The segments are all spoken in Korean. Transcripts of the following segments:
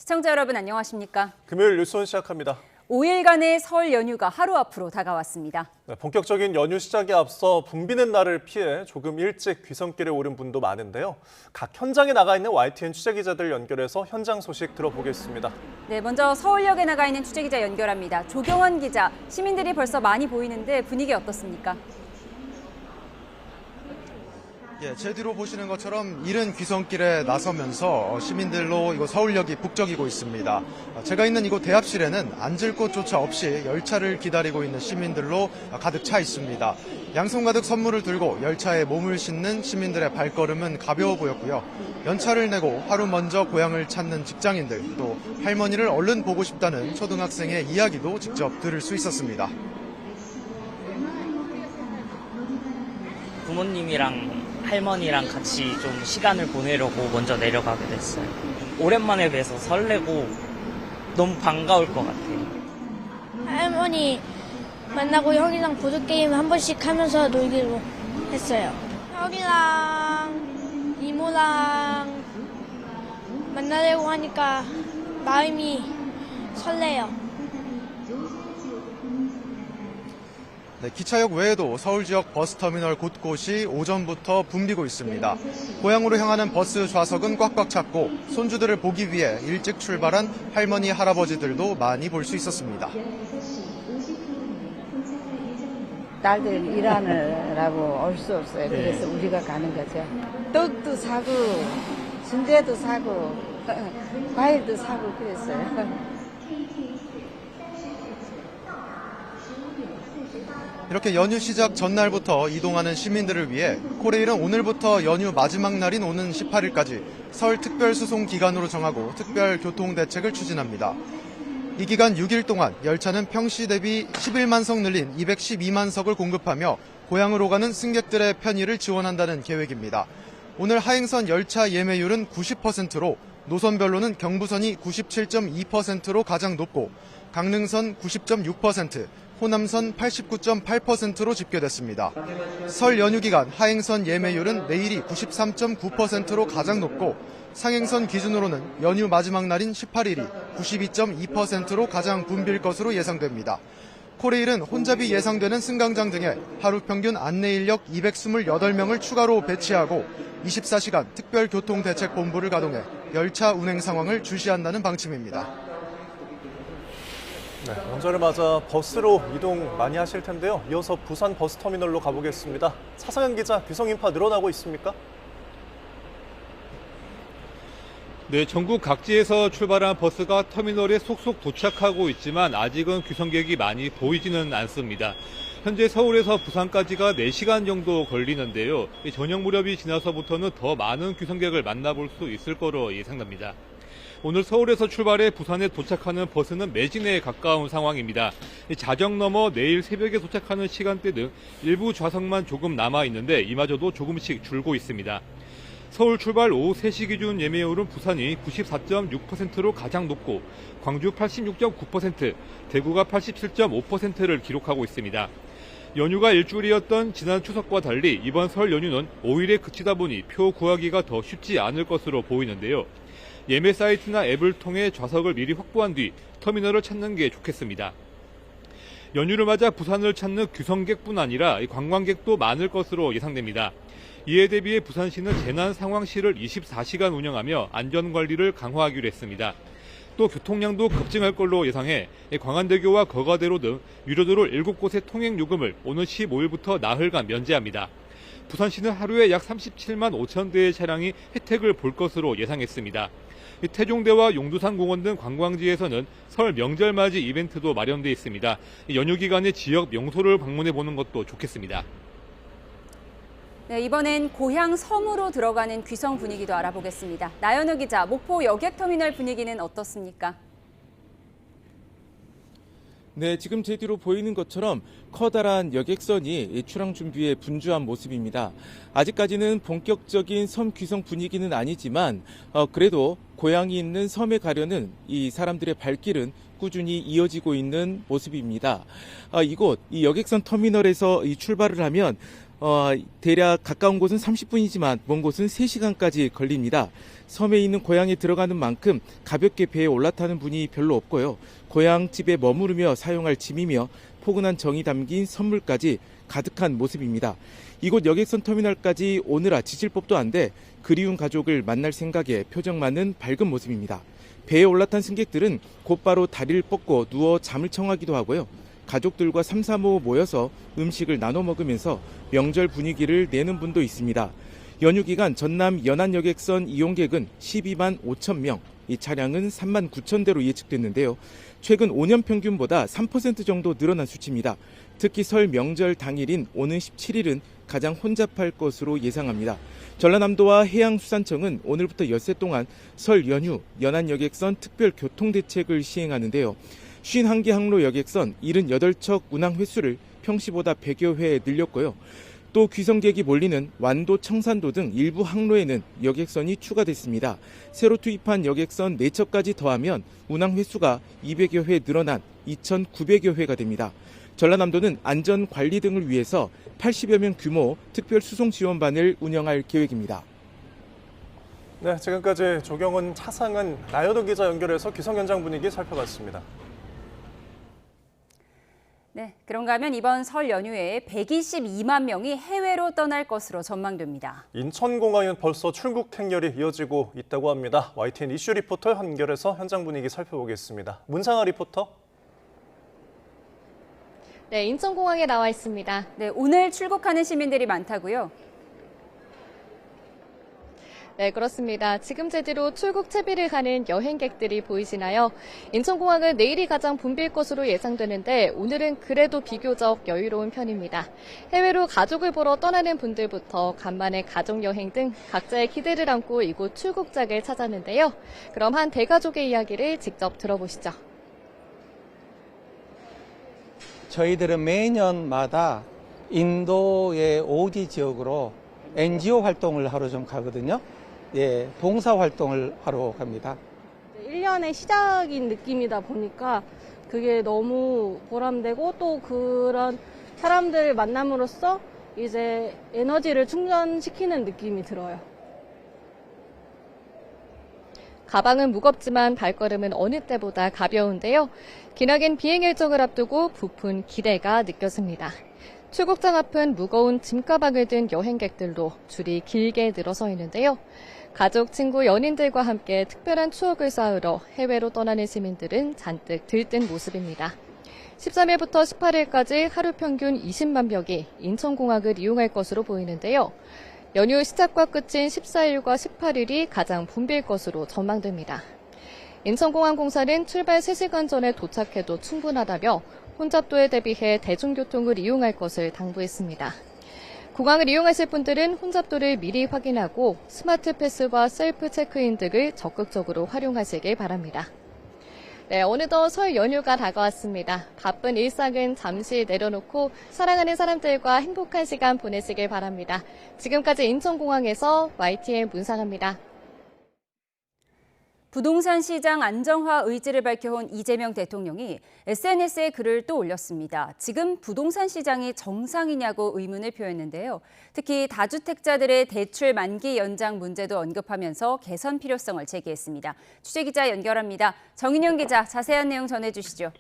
시청자 여러분 안녕하십니까? 금요일 뉴스온 시작합니다. 5일간의 설 연휴가 하루 앞으로 다가왔습니다. 본격적인 연휴 시작에 앞서 붐비는 날을 피해 조금 일찍 귀성길에 오른 분도 많은데요. 각 현장에 나가 있는 YTN 취재기자들 연결해서 현장 소식 들어보겠습니다. 네, 먼저 서울역에 나가 있는 취재기자 연결합니다. 조경원 기자, 시민들이 벌써 많이 보이는데 분위기 어떻습니까? 예, 제 뒤로 보시는 것처럼 이른 귀성길에 나서면서 시민들로 이곳 서울역이 북적이고 있습니다. 제가 있는 이곳 대합실에는 앉을 곳조차 없이 열차를 기다리고 있는 시민들로 가득 차 있습니다. 양손 가득 선물을 들고 열차에 몸을 싣는 시민들의 발걸음은 가벼워 보였고요. 연차를 내고 하루 먼저 고향을 찾는 직장인들, 또 할머니를 얼른 보고 싶다는 초등학생의 이야기도 직접 들을 수 있었습니다. 부모님이랑 할머니랑 같이 좀 시간을 보내려고 먼저 내려가게 됐어요. 오랜만에 뵈서 설레고 너무 반가울 것 같아요. 할머니 만나고 형이랑 보드게임 한 번씩 하면서 놀기로 했어요. 형이랑 이모랑 만나려고 하니까 마음이 설레요. 네, 기차역 외에도 서울 지역 버스터미널 곳곳이 오전부터 붐비고 있습니다. 고향으로 향하는 버스 좌석은 꽉꽉 찼고 손주들을 보기 위해 일찍 출발한 할머니, 할아버지들도 많이 볼 수 있었습니다. 딸들 일하느라고 올 수 없어요. 그래서 우리가 가는 거죠. 떡도 사고 순대도 사고 과일도 사고 그랬어요. 이렇게 연휴 시작 전날부터 이동하는 시민들을 위해 코레일은 오늘부터 연휴 마지막 날인 오는 18일까지 설 특별수송 기간으로 정하고 특별교통대책을 추진합니다. 이 기간 6일 동안 열차는 평시 대비 11만 석 늘린 212만 석을 공급하며 고향으로 가는 승객들의 편의를 지원한다는 계획입니다. 오늘 하행선 열차 예매율은 90%로 노선별로는 경부선이 97.2%로 가장 높고 강릉선 90.6%, 호남선 89.8%로 집계됐습니다. 설 연휴 기간 하행선 예매율은 내일이 93.9%로 가장 높고 상행선 기준으로는 연휴 마지막 날인 18일이 92.2%로 가장 붐빌 것으로 예상됩니다. 코레일은 혼잡이 예상되는 승강장 등에 하루 평균 안내인력 228명을 추가로 배치하고 24시간 특별교통대책본부를 가동해 열차 운행 상황을 주시한다는 방침입니다. 네, 명절을 맞아 버스로 이동 많이 하실 텐데요. 이어서 부산 버스터미널로 가보겠습니다. 차성현 기자, 귀성 인파 늘어나고 있습니까? 네, 전국 각지에서 출발한 버스가 터미널에 속속 도착하고 있지만 아직은 귀성객이 많이 보이지는 않습니다. 현재 서울에서 부산까지가 4시간 정도 걸리는데요. 저녁 무렵이 지나서부터는 더 많은 귀성객을 만나볼 수 있을 거로 예상됩니다. 오늘 서울에서 출발해 부산에 도착하는 버스는 매진에 가까운 상황입니다. 자정 넘어 내일 새벽에 도착하는 시간대는 일부 좌석만 조금 남아있는데 이마저도 조금씩 줄고 있습니다. 서울 출발 오후 3시 기준 예매율은 부산이 94.6%로 가장 높고 광주 86.9%, 대구가 87.5%를 기록하고 있습니다. 연휴가 일주일이었던 지난 추석과 달리 이번 설 연휴는 5일에 그치다 보니 표 구하기가 더 쉽지 않을 것으로 보이는데요. 예매 사이트나 앱을 통해 좌석을 미리 확보한 뒤 터미널을 찾는 게 좋겠습니다. 연휴를 맞아 부산을 찾는 귀성객뿐 아니라 관광객도 많을 것으로 예상됩니다. 이에 대비해 부산시는 재난상황실을 24시간 운영하며 안전관리를 강화하기로 했습니다. 또 교통량도 급증할 걸로 예상해 광안대교와 거가대로 등 유료도로 7곳의 통행요금을 오는 15일부터 나흘간 면제합니다. 부산시는 하루에 약 37만 5천 대의 차량이 혜택을 볼 것으로 예상했습니다. 태종대와 용두산 공원 등 관광지에서는 설 명절 맞이 이벤트도 마련돼 있습니다. 연휴 기간에 지역 명소를 방문해 보는 것도 좋겠습니다. 네, 이번엔 고향 섬으로 들어가는 귀성 분위기도 알아보겠습니다. 나연우 기자, 목포 여객터미널 분위기는 어떻습니까? 네, 지금 제 뒤로 보이는 것처럼 커다란 여객선이 출항 준비에 분주한 모습입니다. 아직까지는 본격적인 섬 귀성 분위기는 아니지만 그래도 고향이 있는 섬에 가려는 이 사람들의 발길은 꾸준히 이어지고 있는 모습입니다. 이곳 이 여객선 터미널에서 이 출발을 하면 대략 가까운 곳은 30분이지만 먼 곳은 3시간까지 걸립니다. 섬에 있는 고향에 들어가는 만큼 가볍게 배에 올라타는 분이 별로 없고요. 고향집에 머무르며 사용할 짐이며 포근한 정이 담긴 선물까지 가득한 모습입니다. 이곳 여객선 터미널까지 오느라 지칠 법도 한데 그리운 가족을 만날 생각에 표정만은 밝은 모습입니다. 배에 올라탄 승객들은 곧바로 다리를 뻗고 누워 잠을 청하기도 하고요. 가족들과 삼삼오오 모여서 음식을 나눠 먹으면서 명절 분위기를 내는 분도 있습니다. 연휴 기간 전남 연안여객선 이용객은 12만 5천 명, 이 차량은 3만 9천 대로 예측됐는데요. 최근 5년 평균보다 3% 정도 늘어난 수치입니다. 특히 설 명절 당일인 오는 17일은 가장 혼잡할 것으로 예상합니다. 전라남도와 해양수산청은 오늘부터 엿새 동안 설 연휴 연안여객선 특별교통대책을 시행하는데요. 51개 항로 여객선 78척 운항 횟수를 평시보다 100여 회 늘렸고요. 또 귀성객이 몰리는 완도, 청산도 등 일부 항로에는 여객선이 추가됐습니다. 새로 투입한 여객선 4척까지 더하면 운항 횟수가 200여 회 늘어난 2,900여 회가 됩니다. 전라남도는 안전관리 등을 위해서 80여 명 규모 특별수송지원반을 운영할 계획입니다. 네, 지금까지 조경은, 차상은, 나연우 기자 연결해서 귀성 현장 분위기 살펴봤습니다. 네, 그런가 하면 이번 설 연휴에 122만 명이 해외로 떠날 것으로 전망됩니다. 인천공항엔 벌써 출국 행렬이 이어지고 있다고 합니다. YTN 이슈 리포터 연결해서 현장 분위기 살펴보겠습니다. 문상아 리포터. 네, 인천공항에 나와 있습니다. 네, 오늘 출국하는 시민들이 많다고요? 네, 그렇습니다. 지금 제대로 출국 채비를 하는 여행객들이 보이시나요? 인천공항은 내일이 가장 붐빌 것으로 예상되는데 오늘은 그래도 비교적 여유로운 편입니다. 해외로 가족을 보러 떠나는 분들부터 간만에 가족여행 등 각자의 기대를 안고 이곳 출국장을 찾았는데요. 그럼 한 대가족의 이야기를 직접 들어보시죠. 저희들은 매년마다 인도의 오디 지역으로 NGO 활동을 하러 좀 가거든요. 예, 봉사 활동을 하러 갑니다. 1년의 시작인 느낌이다 보니까 그게 너무 보람되고 또 그런 사람들을 만남으로써 이제 에너지를 충전시키는 느낌이 들어요. 가방은 무겁지만 발걸음은 어느 때보다 가벼운데요. 기나긴 비행 일정을 앞두고 부푼 기대가 느껴집니다. 출국장 앞은 무거운 짐가방을 든 여행객들로 줄이 길게 늘어서 있는데요. 가족, 친구, 연인들과 함께 특별한 추억을 쌓으러 해외로 떠나는 시민들은 잔뜩 들뜬 모습입니다. 13일부터 18일까지 하루 평균 20만 명이 인천공항을 이용할 것으로 보이는데요. 연휴 시작과 끝인 14일과 18일이 가장 붐빌 것으로 전망됩니다. 인천공항공사는 출발 3시간 전에 도착해도 충분하다며 혼잡도에 대비해 대중교통을 이용할 것을 당부했습니다. 공항을 이용하실 분들은 혼잡도를 미리 확인하고 스마트 패스와 셀프 체크인 등을 적극적으로 활용하시길 바랍니다. 네, 어느덧 설 연휴가 다가왔습니다. 바쁜 일상은 잠시 내려놓고 사랑하는 사람들과 행복한 시간 보내시길 바랍니다. 지금까지 인천공항에서 YTN 문상아입니다. 부동산 시장 안정화 의지를 밝혀온 이재명 대통령이 SNS에 글을 또 올렸습니다. 지금 부동산 시장이 정상이냐고 의문을 표했는데요. 특히 다주택자들의 대출 만기 연장 문제도 언급하면서 개선 필요성을 제기했습니다. 취재기자 연결합니다. 정인영 기자, 자세한 내용 전해주시죠.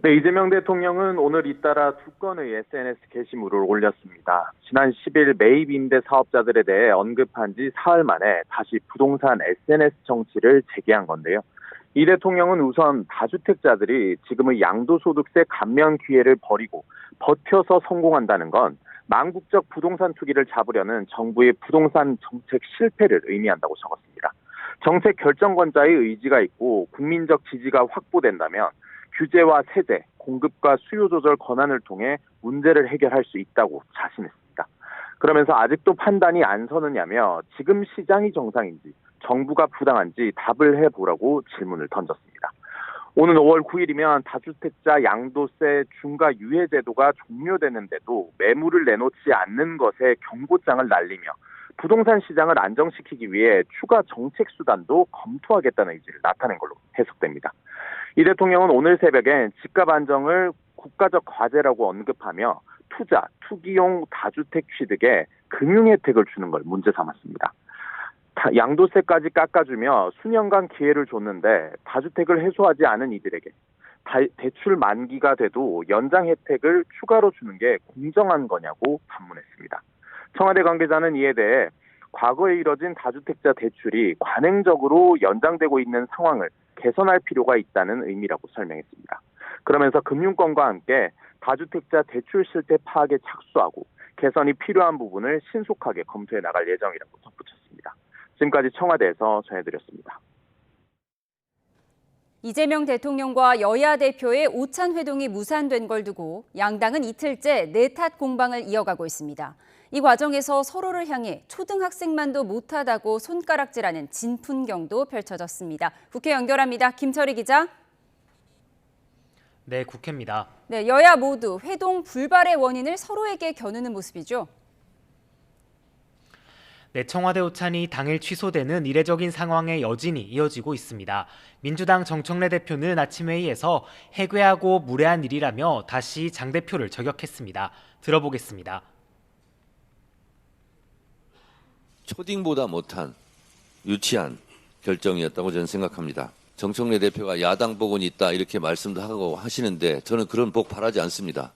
네, 이재명 대통령은 오늘 잇따라 2건의 SNS 게시물을 올렸습니다. 지난 10일 매입 임대 사업자들에 대해 언급한 지 사흘 만에 다시 부동산 SNS 정치를 재개한 건데요. 이 대통령은 우선 다주택자들이 지금의 양도소득세 감면 기회를 버리고 버텨서 성공한다는 건 망국적 부동산 투기를 잡으려는 정부의 부동산 정책 실패를 의미한다고 적었습니다. 정책 결정권자의 의지가 있고 국민적 지지가 확보된다면 규제와 세제, 공급과 수요 조절 권한을 통해 문제를 해결할 수 있다고 자신했습니다. 그러면서 아직도 판단이 안 서느냐며 지금 시장이 정상인지 정부가 부당한지 답을 해보라고 질문을 던졌습니다. 오는 5월 9일이면 다주택자 양도세 중과 유예 제도가 종료되는데도 매물을 내놓지 않는 것에 경고장을 날리며 부동산 시장을 안정시키기 위해 추가 정책 수단도 검토하겠다는 의지를 나타낸 걸로 해석됩니다. 이 대통령은 오늘 새벽에 집값 안정을 국가적 과제라고 언급하며 투자, 투기용 다주택 취득에 금융 혜택을 주는 걸 문제 삼았습니다. 양도세까지 깎아주며 수년간 기회를 줬는데 다주택을 해소하지 않은 이들에게 대출 만기가 돼도 연장 혜택을 추가로 주는 게 공정한 거냐고 반문했습니다. 청와대 관계자는 이에 대해 과거에 이뤄진 다주택자 대출이 관행적으로 연장되고 있는 상황을 개선할 필요가 있다는 의미라고 설명했습니다. 그러면서 금융권과 함께 다주택자 대출 실태 파악에 착수하고 개선이 필요한 부분을 신속하게 검토해 나갈 예정이라고 덧붙였습니다. 지금까지 청와대에서 전해드렸습니다. 이재명 대통령과 여야 대표의 오찬 회동이 무산된 걸 두고 양당은 이틀째 내탓 공방을 이어가고 있습니다. 이 과정에서 서로를 향해 초등학생만도 못하다고 손가락질하는 진풍경도 펼쳐졌습니다. 국회 연결합니다. 김철희 기자. 네, 국회입니다. 네, 여야 모두 회동 불발의 원인을 서로에게 겨누는 모습이죠. 네, 청와대 오찬이 당일 취소되는 이례적인 상황의 여진이 이어지고 있습니다. 민주당 정청래 대표는 아침 회의에서 해괴하고 무례한 일이라며 다시 장 대표를 저격했습니다. 들어보겠습니다. 초딩보다 못한 유치한 결정이었다고 저는 생각합니다. 정청래 대표가 야당 복원이 있다 이렇게 말씀도 하고 하시는데 저는 그런 복 바라지 않습니다.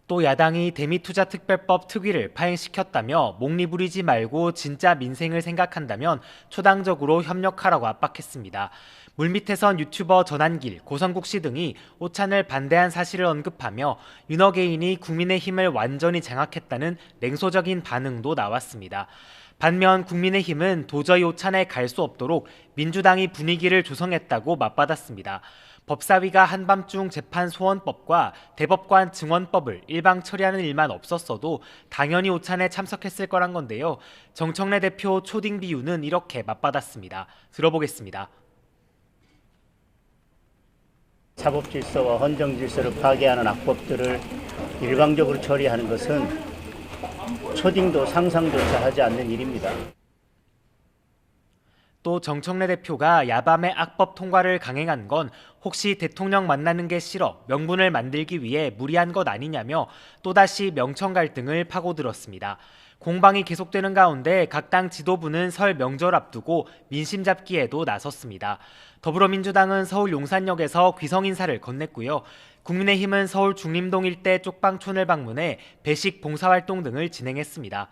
또 야당이 대미투자특별법 특위를 파행시켰다며 목리 부리지 말고 진짜 민생을 생각한다면 초당적으로 협력하라고 압박했습니다. 물밑에선 유튜버 전한길, 고성국 씨 등이 오찬을 반대한 사실을 언급하며 윤어게인이 국민의힘을 완전히 장악했다는 냉소적인 반응도 나왔습니다. 반면 국민의힘은 도저히 오찬에 갈 수 없도록 민주당이 분위기를 조성했다고 맞받았습니다. 법사위가 한밤중 재판소원법과 대법관 증언법을 일방 처리하는 일만 없었어도 당연히 오찬에 참석했을 거란 건데요. 정청래 대표 초딩 비유는 이렇게 맞받았습니다. 들어보겠습니다. 사법 질서와 헌정 질서를 파괴하는 악법들을 일방적으로 처리하는 것은 초딩도 상상조차 하지 않는 일입니다. 또 정청래 대표가 야밤에 악법 통과를 강행한 건 혹시 대통령 만나는 게 싫어 명분을 만들기 위해 무리한 것 아니냐며 또다시 명청 갈등을 파고들었습니다. 공방이 계속되는 가운데 각 당 지도부는 설 명절 앞두고 민심 잡기에도 나섰습니다. 더불어민주당은 서울 용산역에서 귀성 인사를 건넸고요. 국민의힘은 서울 중림동 일대 쪽방촌을 방문해 배식 봉사활동 등을 진행했습니다.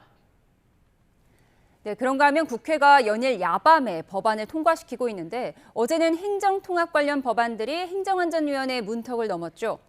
네, 그런가 하면 국회가 연일 야밤에 법안을 통과시키고 있는데 어제는 행정통합 관련 법안들이 행정안전위원회 문턱을 넘었죠.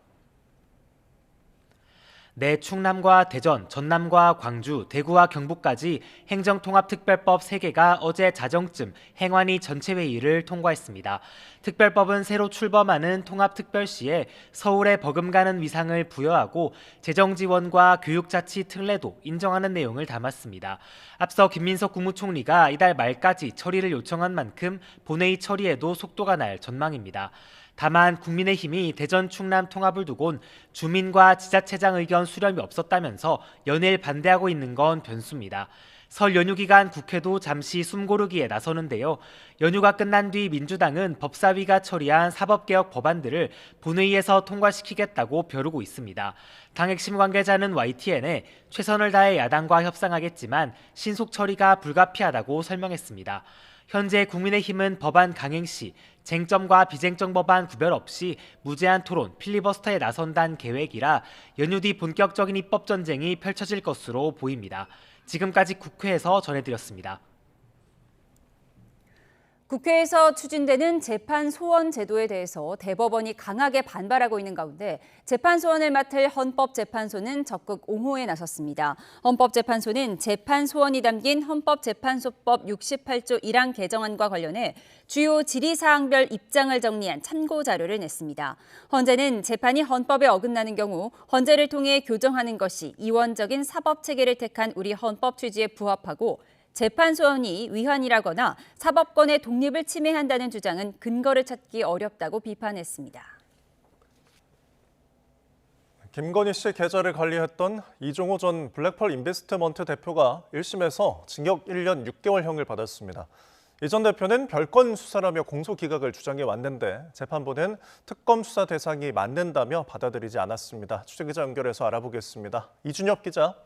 네, 충남과 대전, 전남과 광주, 대구와 경북까지 행정통합특별법 3개가 어제 자정쯤 행안위 전체회의를 통과했습니다. 특별법은 새로 출범하는 통합특별시에 서울에 버금가는 위상을 부여하고 재정지원과 교육자치 특례도 인정하는 내용을 담았습니다. 앞서 김민석 국무총리가 이달 말까지 처리를 요청한 만큼 본회의 처리에도 속도가 날 전망입니다. 다만 국민의힘이 대전 충남 통합을 두곤 주민과 지자체장 의견 수렴이 없었다면서 연일 반대하고 있는 건 변수입니다. 설 연휴 기간 국회도 잠시 숨고르기에 나서는데요. 연휴가 끝난 뒤 민주당은 법사위가 처리한 사법개혁 법안들을 본회의에서 통과시키겠다고 벼르고 있습니다. 당 핵심 관계자는 YTN에 최선을 다해 야당과 협상하겠지만 신속 처리가 불가피하다고 설명했습니다. 현재 국민의힘은 법안 강행 시 쟁점과 비쟁점 법안 구별 없이 무제한 토론, 필리버스터에 나선다는 계획이라 연휴 뒤 본격적인 입법 전쟁이 펼쳐질 것으로 보입니다. 지금까지 국회에서 전해드렸습니다. 국회에서 추진되는 재판소원 제도에 대해서 대법원이 강하게 반발하고 있는 가운데 재판소원을 맡을 헌법재판소는 적극 옹호에 나섰습니다. 헌법재판소는 재판소원이 담긴 헌법재판소법 68조 1항 개정안과 관련해 주요 질의사항별 입장을 정리한 참고 자료를 냈습니다. 헌재는 재판이 헌법에 어긋나는 경우 헌재를 통해 교정하는 것이 이원적인 사법체계를 택한 우리 헌법 취지에 부합하고 재판소원이 위헌이라거나 사법권의 독립을 침해한다는 주장은 근거를 찾기 어렵다고 비판했습니다. 김건희 씨 계좌를 관리했던 이종호 전 블랙펄 인베스트먼트 대표가 1심에서 징역 1년 6개월형을 받았습니다. 이 전 대표는 별건 수사라며 공소기각을 주장해 왔는데 재판부는 특검 수사 대상이 맞는다며 받아들이지 않았습니다. 취재기자 연결해서 알아보겠습니다. 이준엽 기자.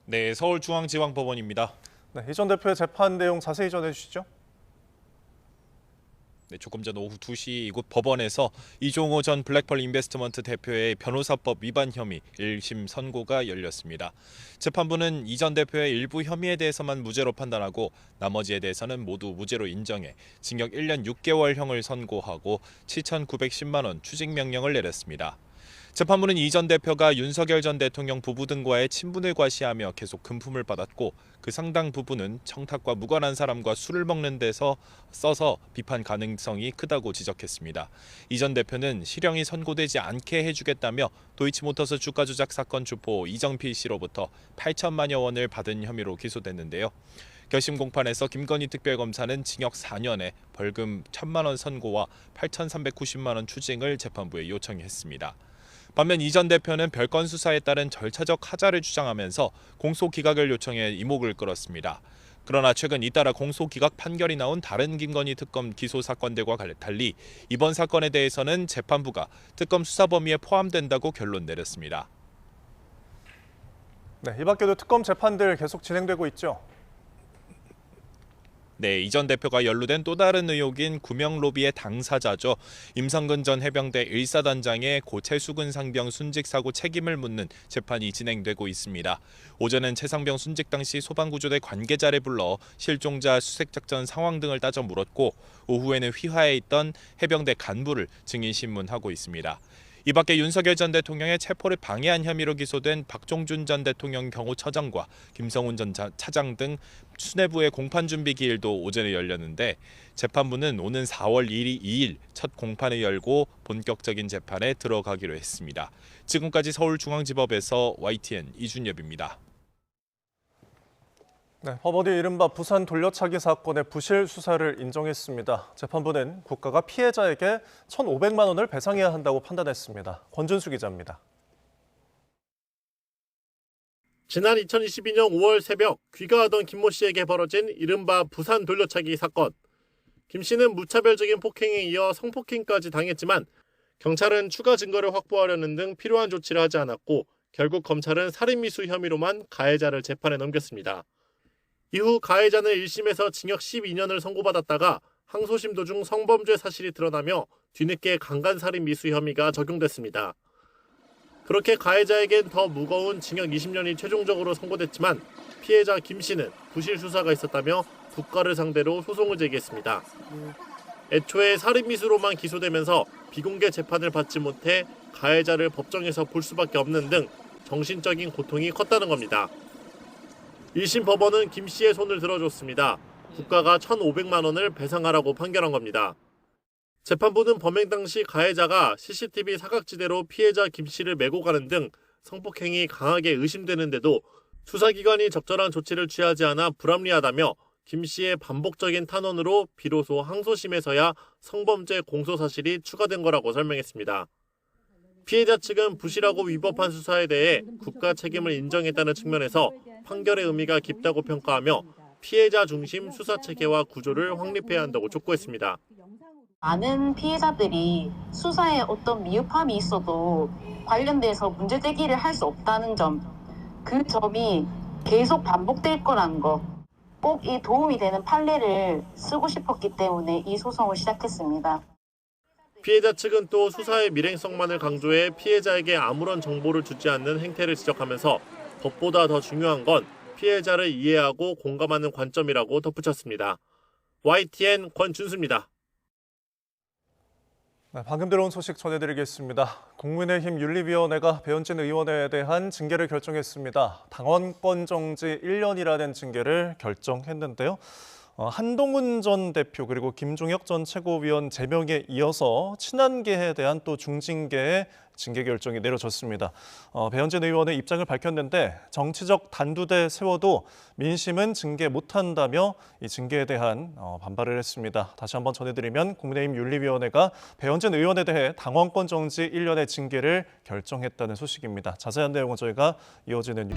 네, 서울중앙지방법원입니다. 네, 이 전 대표의 재판 내용 자세히 전해주시죠. 네, 조금 전 오후 2시 이곳 법원에서 이종호 전 블랙펄 인베스트먼트 대표의 변호사법 위반 혐의 1심 선고가 열렸습니다. 재판부는 이 전 대표의 일부 혐의에 대해서만 무죄로 판단하고 나머지에 대해서는 모두 무죄로 인정해 징역 1년 6개월형을 선고하고 7,910만 원 추징명령을 내렸습니다. 재판부는 이 전 대표가 윤석열 전 대통령 부부 등과의 친분을 과시하며 계속 금품을 받았고 그 상당 부분은 청탁과 무관한 사람과 술을 먹는 데서 써서 비판 가능성이 크다고 지적했습니다. 이 전 대표는 실형이 선고되지 않게 해주겠다며 도이치모터스 주가 조작 사건 주포 이정필 씨로부터 8천만여 원을 받은 혐의로 기소됐는데요. 결심 공판에서 김건희 특별검사는 징역 4년에 벌금 1,000만 원 선고와 8,390만 원 추징을 재판부에 요청했습니다. 반면 이 전 대표는 별건 수사에 따른 절차적 하자를 주장하면서 공소기각을 요청해 이목을 끌었습니다. 그러나 최근 잇따라 공소기각 판결이 나온 다른 김건희 특검 기소 사건들과 달리 이번 사건에 대해서는 재판부가 특검 수사 범위에 포함된다고 결론 내렸습니다. 네, 이 밖에도 특검 재판들 계속 진행되고 있죠. 네, 이 전 대표가 연루된 또 다른 의혹인 구명로비의 당사자죠. 임성근 전 해병대 1사단장의 고 최수근 상병 순직 사고 책임을 묻는 재판이 진행되고 있습니다. 오전엔 최상병 순직 당시 소방구조대 관계자를 불러 실종자 수색작전 상황 등을 따져 물었고 오후에는 휘하에 있던 해병대 간부를 증인신문하고 있습니다. 이 밖에 윤석열 전 대통령의 체포를 방해한 혐의로 기소된 박종준 전 대통령 경호처장과 김성훈 전 차장 등 수뇌부의 공판준비 기일도 오전에 열렸는데 재판부는 오는 4월 2일 첫 공판을 열고 본격적인 재판에 들어가기로 했습니다. 지금까지 서울중앙지법에서 YTN 이준엽입니다. 네, 법원이 이른바 부산 돌려차기 사건의 부실 수사를 인정했습니다. 재판부는 국가가 피해자에게 1,500만 원을 배상해야 한다고 판단했습니다. 권준수 기자입니다. 지난 2022년 5월 새벽 귀가하던 김모 씨에게 벌어진 이른바 부산 돌려차기 사건. 김 씨는 무차별적인 폭행에 이어 성폭행까지 당했지만 경찰은 추가 증거를 확보하려는 등 필요한 조치를 하지 않았고 결국 검찰은 살인미수 혐의로만 가해자를 재판에 넘겼습니다. 이후 가해자는 1심에서 징역 12년을 선고받았다가 항소심 도중 성범죄 사실이 드러나며 뒤늦게 강간살인 미수 혐의가 적용됐습니다. 그렇게 가해자에겐 더 무거운 징역 20년이 최종적으로 선고됐지만 피해자 김 씨는 부실 수사가 있었다며 국가를 상대로 소송을 제기했습니다. 애초에 살인 미수로만 기소되면서 비공개 재판을 받지 못해 가해자를 법정에서 볼 수밖에 없는 등 정신적인 고통이 컸다는 겁니다. 1심 법원은 김 씨의 손을 들어줬습니다. 국가가 1,500만 원을 배상하라고 판결한 겁니다. 재판부는 범행 당시 가해자가 CCTV 사각지대로 피해자 김 씨를 메고 가는 등 성폭행이 강하게 의심되는데도 수사기관이 적절한 조치를 취하지 않아 불합리하다며 김 씨의 반복적인 탄원으로 비로소 항소심에서야 성범죄 공소 사실이 추가된 거라고 설명했습니다. 피해자 측은 부실하고 위법한 수사에 대해 국가 책임을 인정했다는 측면에서 판결의 의미가 깊다고 평가하며 피해자 중심 수사 체계와 구조를 확립해야 한다고 촉구했습니다. 많은 피해자들이 수사에 어떤 미흡함이 있어도 관련돼서 문제 제기를 할 수 없다는 점, 그 점이 계속 반복될 거라는 거, 꼭 이 도움이 되는 판례를 쓰고 싶었기 때문에 이 소송을 시작했습니다. 피해자 측은 또 수사의 밀행성만을 강조해 피해자에게 아무런 정보를 주지 않는 행태를 지적하면서 법보다 더 중요한 건 피해자를 이해하고 공감하는 관점이라고 덧붙였습니다. YTN 권준수입니다. 네, 방금 들어온 소식 전해드리겠습니다. 국민의힘 윤리위원회가 배현진 의원에 대한 징계를 결정했습니다. 당원권 정지 1년이라는 징계를 결정했는데요. 한동훈 전 대표 그리고 김종혁 전 최고위원 제명에 이어서 친한계에 대한 또 중징계의 징계 결정이 내려졌습니다. 배현진 의원의 입장을 밝혔는데 정치적 단두대 세워도 민심은 징계 못한다며 이 징계에 대한 반발을 했습니다. 다시 한번 전해드리면 국민의힘 윤리위원회가 배현진 의원에 대해 당원권 정지 1년의 징계를 결정했다는 소식입니다. 자세한 내용은 저희가 이어지는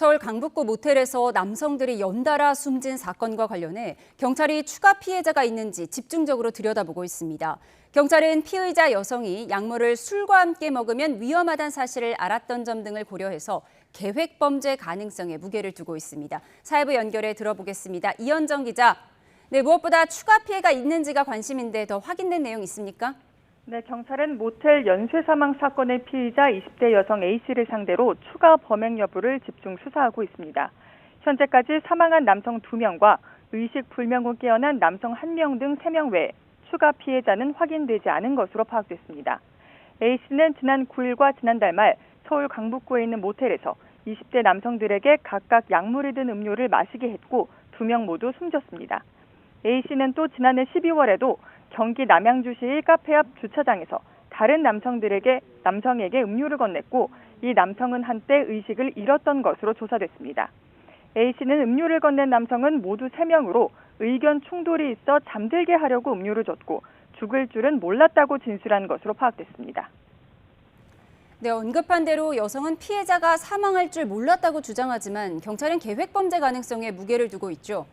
서울 강북구 모텔에서 남성들이 연달아 숨진 사건과 관련해 경찰이 추가 피해자가 있는지 집중적으로 들여다보고 있습니다. 경찰은 피의자 여성이 약물을 술과 함께 먹으면 위험하다는 사실을 알았던 점 등을 고려해서 계획 범죄 가능성에 무게를 두고 있습니다. 사회부 연결해 들어보겠습니다. 이현정 기자. 네, 무엇보다 추가 피해가 있는지가 관심인데 더 확인된 내용 있습니까? 네, 경찰은 모텔 연쇄 사망 사건의 피의자 20대 여성 A씨를 상대로 추가 범행 여부를 집중 수사하고 있습니다. 현재까지 사망한 남성 2명과 의식 불명 후 깨어난 남성 1명 등 3명 외에 추가 피해자는 확인되지 않은 것으로 파악됐습니다. A씨는 지난 9일과 지난달 말 서울 강북구에 있는 모텔에서 20대 남성들에게 각각 약물이 든 음료를 마시게 했고 2명 모두 숨졌습니다. A씨는 또 지난해 12월에도 경기 남양주시의 카페 앞 주차장에서 다른 남성에게 음료를 건넸고 이 남성은 한때 의식을 잃었던 것으로 조사됐습니다. A씨는 음료를 건넨 남성은 모두 3명으로 의견 충돌이 있어 잠들게 하려고 음료를 줬고 죽을 줄은 몰랐다고 진술한 것으로 파악됐습니다. 네, 언급한 대로 여성은 피해자가 사망할 줄 몰랐다고 주장하지만 경찰은 계획 범죄 가능성에 무게를 두고 있죠.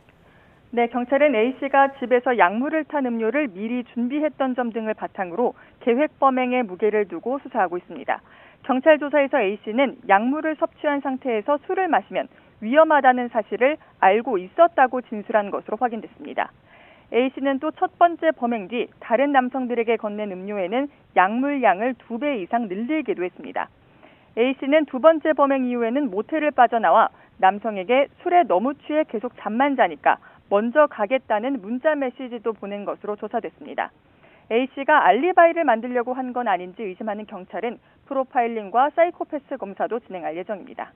네, 경찰은 A씨가 집에서 약물을 탄 음료를 미리 준비했던 점 등을 바탕으로 계획 범행에 무게를 두고 수사하고 있습니다. 경찰 조사에서 A씨는 약물을 섭취한 상태에서 술을 마시면 위험하다는 사실을 알고 있었다고 진술한 것으로 확인됐습니다. A씨는 또 첫 번째 범행 뒤 다른 남성들에게 건넨 음료에는 약물 양을 2배 이상 늘리기도 했습니다. A씨는 두 번째 범행 이후에는 모텔을 빠져나와 남성에게 술에 너무 취해 계속 잠만 자니까 먼저 가겠다는 문자 메시지도 보낸 것으로 조사됐습니다. A씨가 알리바이를 만들려고 한 건 아닌지 의심하는 경찰은 프로파일링과 사이코패스 검사도 진행할 예정입니다.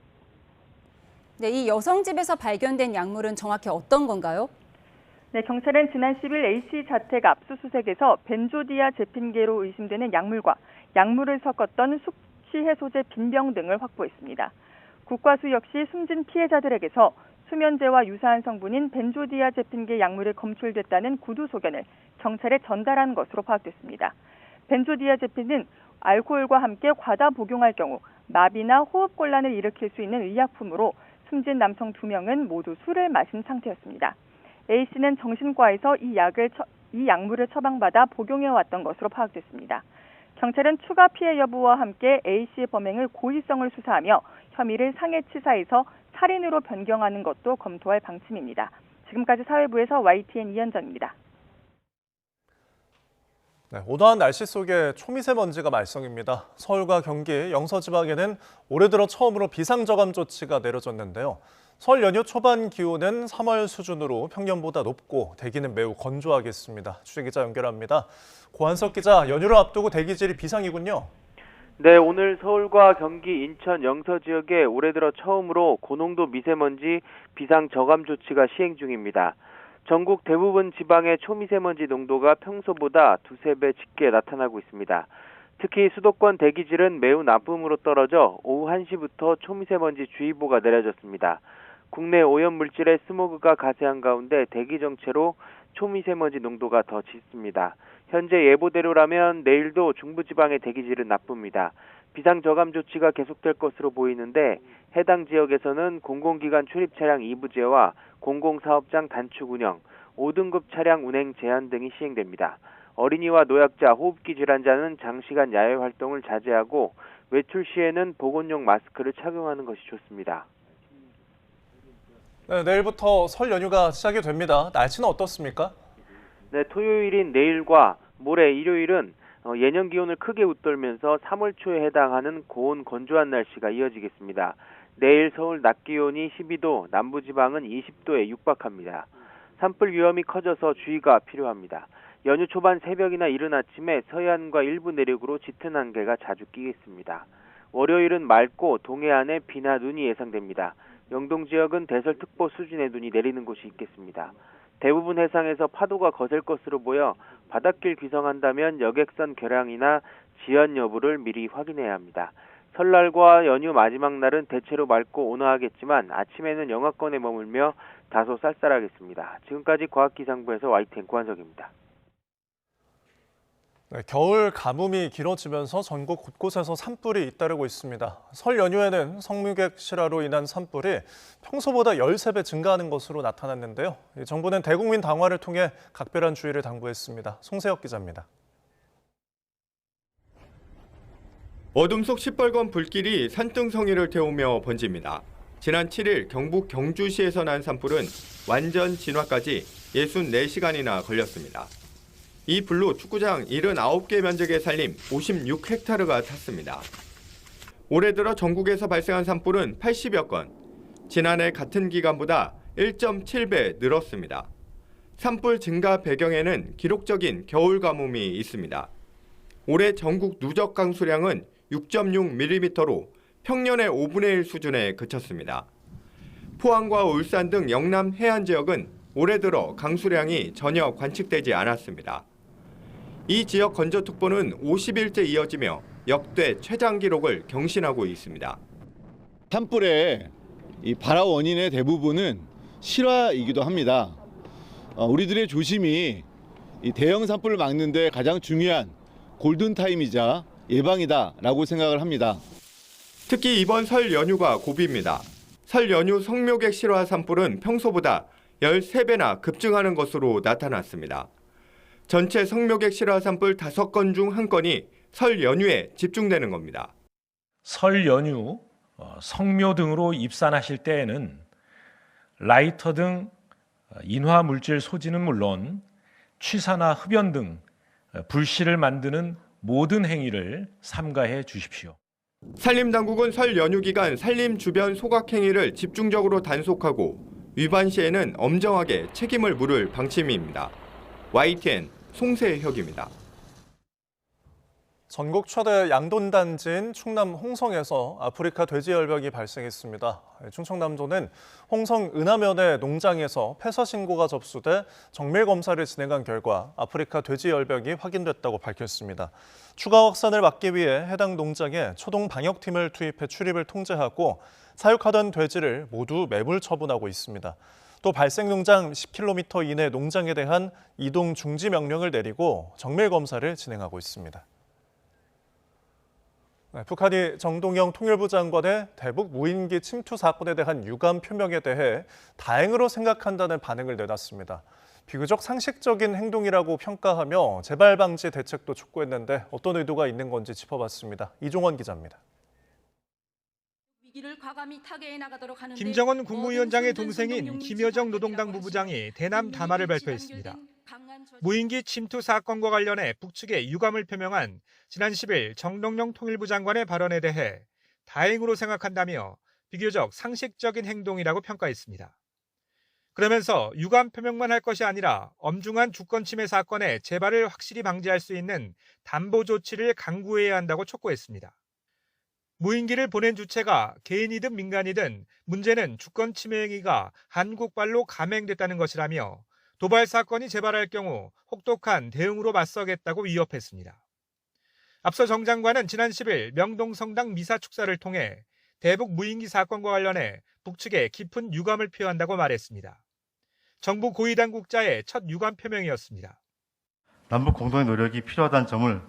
네, 이 여성 집에서 발견된 약물은 정확히 어떤 건가요? 네, 경찰은 지난 10일 A씨 자택 압수수색에서 벤조디아제핀계로 의심되는 약물과 약물을 섞었던 숙취 해소제 빈병 등을 확보했습니다. 국과수 역시 숨진 피해자들에게서 수면제와 유사한 성분인 벤조디아제핀계 약물이 검출됐다는 구두 소견을 경찰에 전달한 것으로 파악됐습니다. 벤조디아제핀은 알코올과 함께 과다 복용할 경우 마비나 호흡곤란을 일으킬 수 있는 의약품으로 숨진 남성 2명은 모두 술을 마신 상태였습니다. A씨는 정신과에서 이 약물을 처방받아 복용해왔던 것으로 파악됐습니다. 경찰은 추가 피해 여부와 함께 A씨의 범행을 고의성을 수사하며 혐의를 상해치사에서 살인으로 변경하는 것도 검토할 방침입니다. 지금까지 사회부에서 YTN 이현정입니다. 네, 온화한 날씨 속에 초미세먼지가 말썽입니다. 서울과 경기, 영서 지방에는 올해 들어 처음으로 비상저감 조치가 내려졌는데요. 설 연휴 초반 기온은 3월 수준으로 평년보다 높고 대기는 매우 건조하겠습니다. 취재기자 연결합니다. 고한석 기자, 연휴를 앞두고 대기질이 비상이군요. 네, 오늘 서울과 경기, 인천, 영서 지역에 올해 들어 처음으로 고농도 미세먼지 비상저감 조치가 시행 중입니다. 전국 대부분 지방의 초미세먼지 농도가 평소보다 2~3배 짙게 나타나고 있습니다. 특히 수도권 대기질은 매우 나쁨으로 떨어져 오후 1시부터 초미세먼지 주의보가 내려졌습니다. 국내 오염물질의 스모그가 가세한 가운데 대기 정체로 초미세먼지 농도가 더 짙습니다. 현재 예보대로라면 내일도 중부지방의 대기질은 나쁩니다. 비상저감 조치가 계속될 것으로 보이는데 해당 지역에서는 공공기관 출입 차량 2부제와 공공사업장 단축 운영, 5등급 차량 운행 제한 등이 시행됩니다. 어린이와 노약자, 호흡기 질환자는 장시간 야외 활동을 자제하고 외출 시에는 보건용 마스크를 착용하는 것이 좋습니다. 네, 내일부터 설 연휴가 시작이 됩니다. 날씨는 어떻습니까? 네, 토요일인 내일과 모레 일요일은 예년 기온을 크게 웃돌면서 3월 초에 해당하는 고온 건조한 날씨가 이어지겠습니다. 내일 서울 낮 기온이 12도, 남부지방은 20도에 육박합니다. 산불 위험이 커져서 주의가 필요합니다. 연휴 초반 새벽이나 이른 아침에 서해안과 일부 내륙으로 짙은 안개가 자주 끼겠습니다. 월요일은 맑고 동해안에 비나 눈이 예상됩니다. 영동 지역은 대설특보 수준의 눈이 내리는 곳이 있겠습니다. 대부분 해상에서 파도가 거셀 것으로 보여 바닷길 귀성한다면 여객선 결항이나 지연 여부를 미리 확인해야 합니다. 설날과 연휴 마지막 날은 대체로 맑고 온화하겠지만 아침에는 영하권에 머물며 다소 쌀쌀하겠습니다. 지금까지 과학기상부에서 YTN 고한석입니다. 겨울 가뭄이 길어지면서 전국 곳곳에서 산불이 잇따르고 있습니다. 설 연휴에는 성묘객 실화로 인한 산불이 평소보다 13배 증가하는 것으로 나타났는데요. 정부는 대국민 당화를 통해 각별한 주의를 당부했습니다. 송세혁 기자입니다. 어둠 속 시뻘건 불길이 산등성이를 태우며 번집니다. 지난 7일 경북 경주시에서 난 산불은 완전 진화까지 64시간이나 걸렸습니다. 이 불로 축구장 79개 면적의 산림 56헥타르가 탔습니다. 올해 들어 전국에서 발생한 산불은 80여 건, 지난해 같은 기간보다 1.7배 늘었습니다. 산불 증가 배경에는 기록적인 겨울 가뭄이 있습니다. 올해 전국 누적 강수량은 6.6mm로 평년의 5분의 1 수준에 그쳤습니다. 포항과 울산 등 영남 해안 지역은 올해 들어 강수량이 전혀 관측되지 않았습니다. 이 지역 건조특보는 50일째 이어지며 역대 최장 기록을 경신하고 있습니다. 산불의 이 발화 원인의 대부분은 실화이기도 합니다. 우리들의 조심이 이 대형 산불을 막는 데 가장 중요한 골든타임이자 예방이다라고 생각을 합니다. 특히 이번 설 연휴가 고비입니다. 설 연휴 성묘객 실화 산불은 평소보다 13배나 급증하는 것으로 나타났습니다. 전체 성묘객 실화 산불 5건 중 1건이 설 연휴에 집중되는 겁니다. 설 연휴 성묘 등으로 입산하실 때에는 라이터 등 인화 물질 소지는 물론 취사나 흡연 등 불씨를 만드는 모든 행위를 삼가해 주십시오. 산림당국은 설 연휴 기간 산림 주변 소각 행위를 집중적으로 단속하고 위반 시에는 엄정하게 책임을 물을 방침입니다. YTN 송세혁입니다. 전국 최대 양돈단지인 충남 홍성에서 아프리카 돼지열병이 발생했습니다. 충청남도는 홍성 은하면의 농장에서 폐사 신고가 접수돼 정밀 검사를 진행한 결과 아프리카 돼지열병이 확인됐다고 밝혔습니다. 추가 확산을 막기 위해 해당 농장에 초동 방역팀을 투입해 출입을 통제하고 사육하던 돼지를 모두 매물 처분하고 있습니다. 또 발생 농장 10km 이내 농장에 대한 이동 중지 명령을 내리고 정밀 검사를 진행하고 있습니다. 북한이 정동영 통일부 장관의 대북 무인기 침투 사건에 대한 유감 표명에 대해 다행으로 생각한다는 반응을 내놨습니다. 비교적 상식적인 행동이라고 평가하며 재발 방지 대책도 촉구했는데 어떤 의도가 있는 건지 짚어봤습니다. 이종원 기자입니다. 김정은 국무위원장의 동생인 김여정 노동당 부부장이 대남 담화를 발표했습니다. 무인기 침투 사건과 관련해 북측에 유감을 표명한 지난 10일 정동영 통일부 장관의 발언에 대해 다행으로 생각한다며 비교적 상식적인 행동이라고 평가했습니다. 그러면서 유감 표명만 할 것이 아니라 엄중한 주권 침해 사건의 재발을 확실히 방지할 수 있는 담보 조치를 강구해야 한다고 촉구했습니다. 무인기를 보낸 주체가 개인이든 민간이든 문제는 주권 침해 행위가 한국발로 감행됐다는 것이라며 도발 사건이 재발할 경우 혹독한 대응으로 맞서겠다고 위협했습니다. 앞서 정 장관은 지난 10일 명동성당 미사 축사를 통해 대북 무인기 사건과 관련해 북측에 깊은 유감을 표한다고 말했습니다. 정부 고위 당국자의 첫 유감 표명이었습니다. 남북 공동의 노력이 필요하다는 점을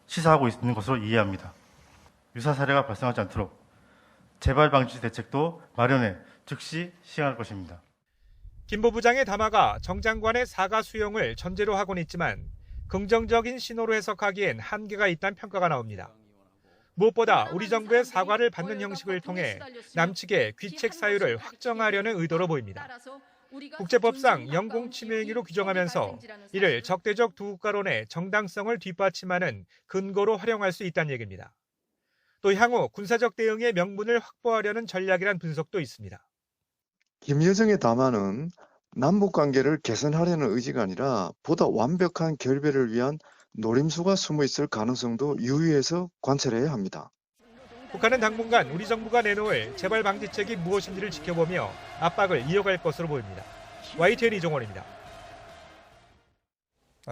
시사하고 있는 것으로 이해합니다. 유사 사례가 발생하지 않도록 재발 방지 대책도 마련해 즉시 시행할 것입니다. 김 부부장의 담화가 정 장관의 사과 수용을 전제로 하고는 있지만 긍정적인 신호로 해석하기엔 한계가 있다는 평가가 나옵니다. 무엇보다 우리 정부의 사과를 받는 형식을 통해 남측의 귀책 사유를 확정하려는 의도로 보입니다. 국제법상 영공 침해 행위로 규정하면서 이를 적대적 두 국가론의 정당성을 뒷받침하는 근거로 활용할 수 있다는 얘기입니다. 또 향후 군사적 대응의 명분을 확보하려는 전략이란 분석도 있습니다. 김여정의 담화는 남북관계를 개선하려는 의지가 아니라 보다 완벽한 결별을 위한 노림수가 숨어 있을 가능성도 유의해서 관찰해야 합니다. 북한은 당분간 우리 정부가 내놓을 재발 방지책이 무엇인지를 지켜보며 압박을 이어갈 것으로 보입니다. YTN 이종원입니다.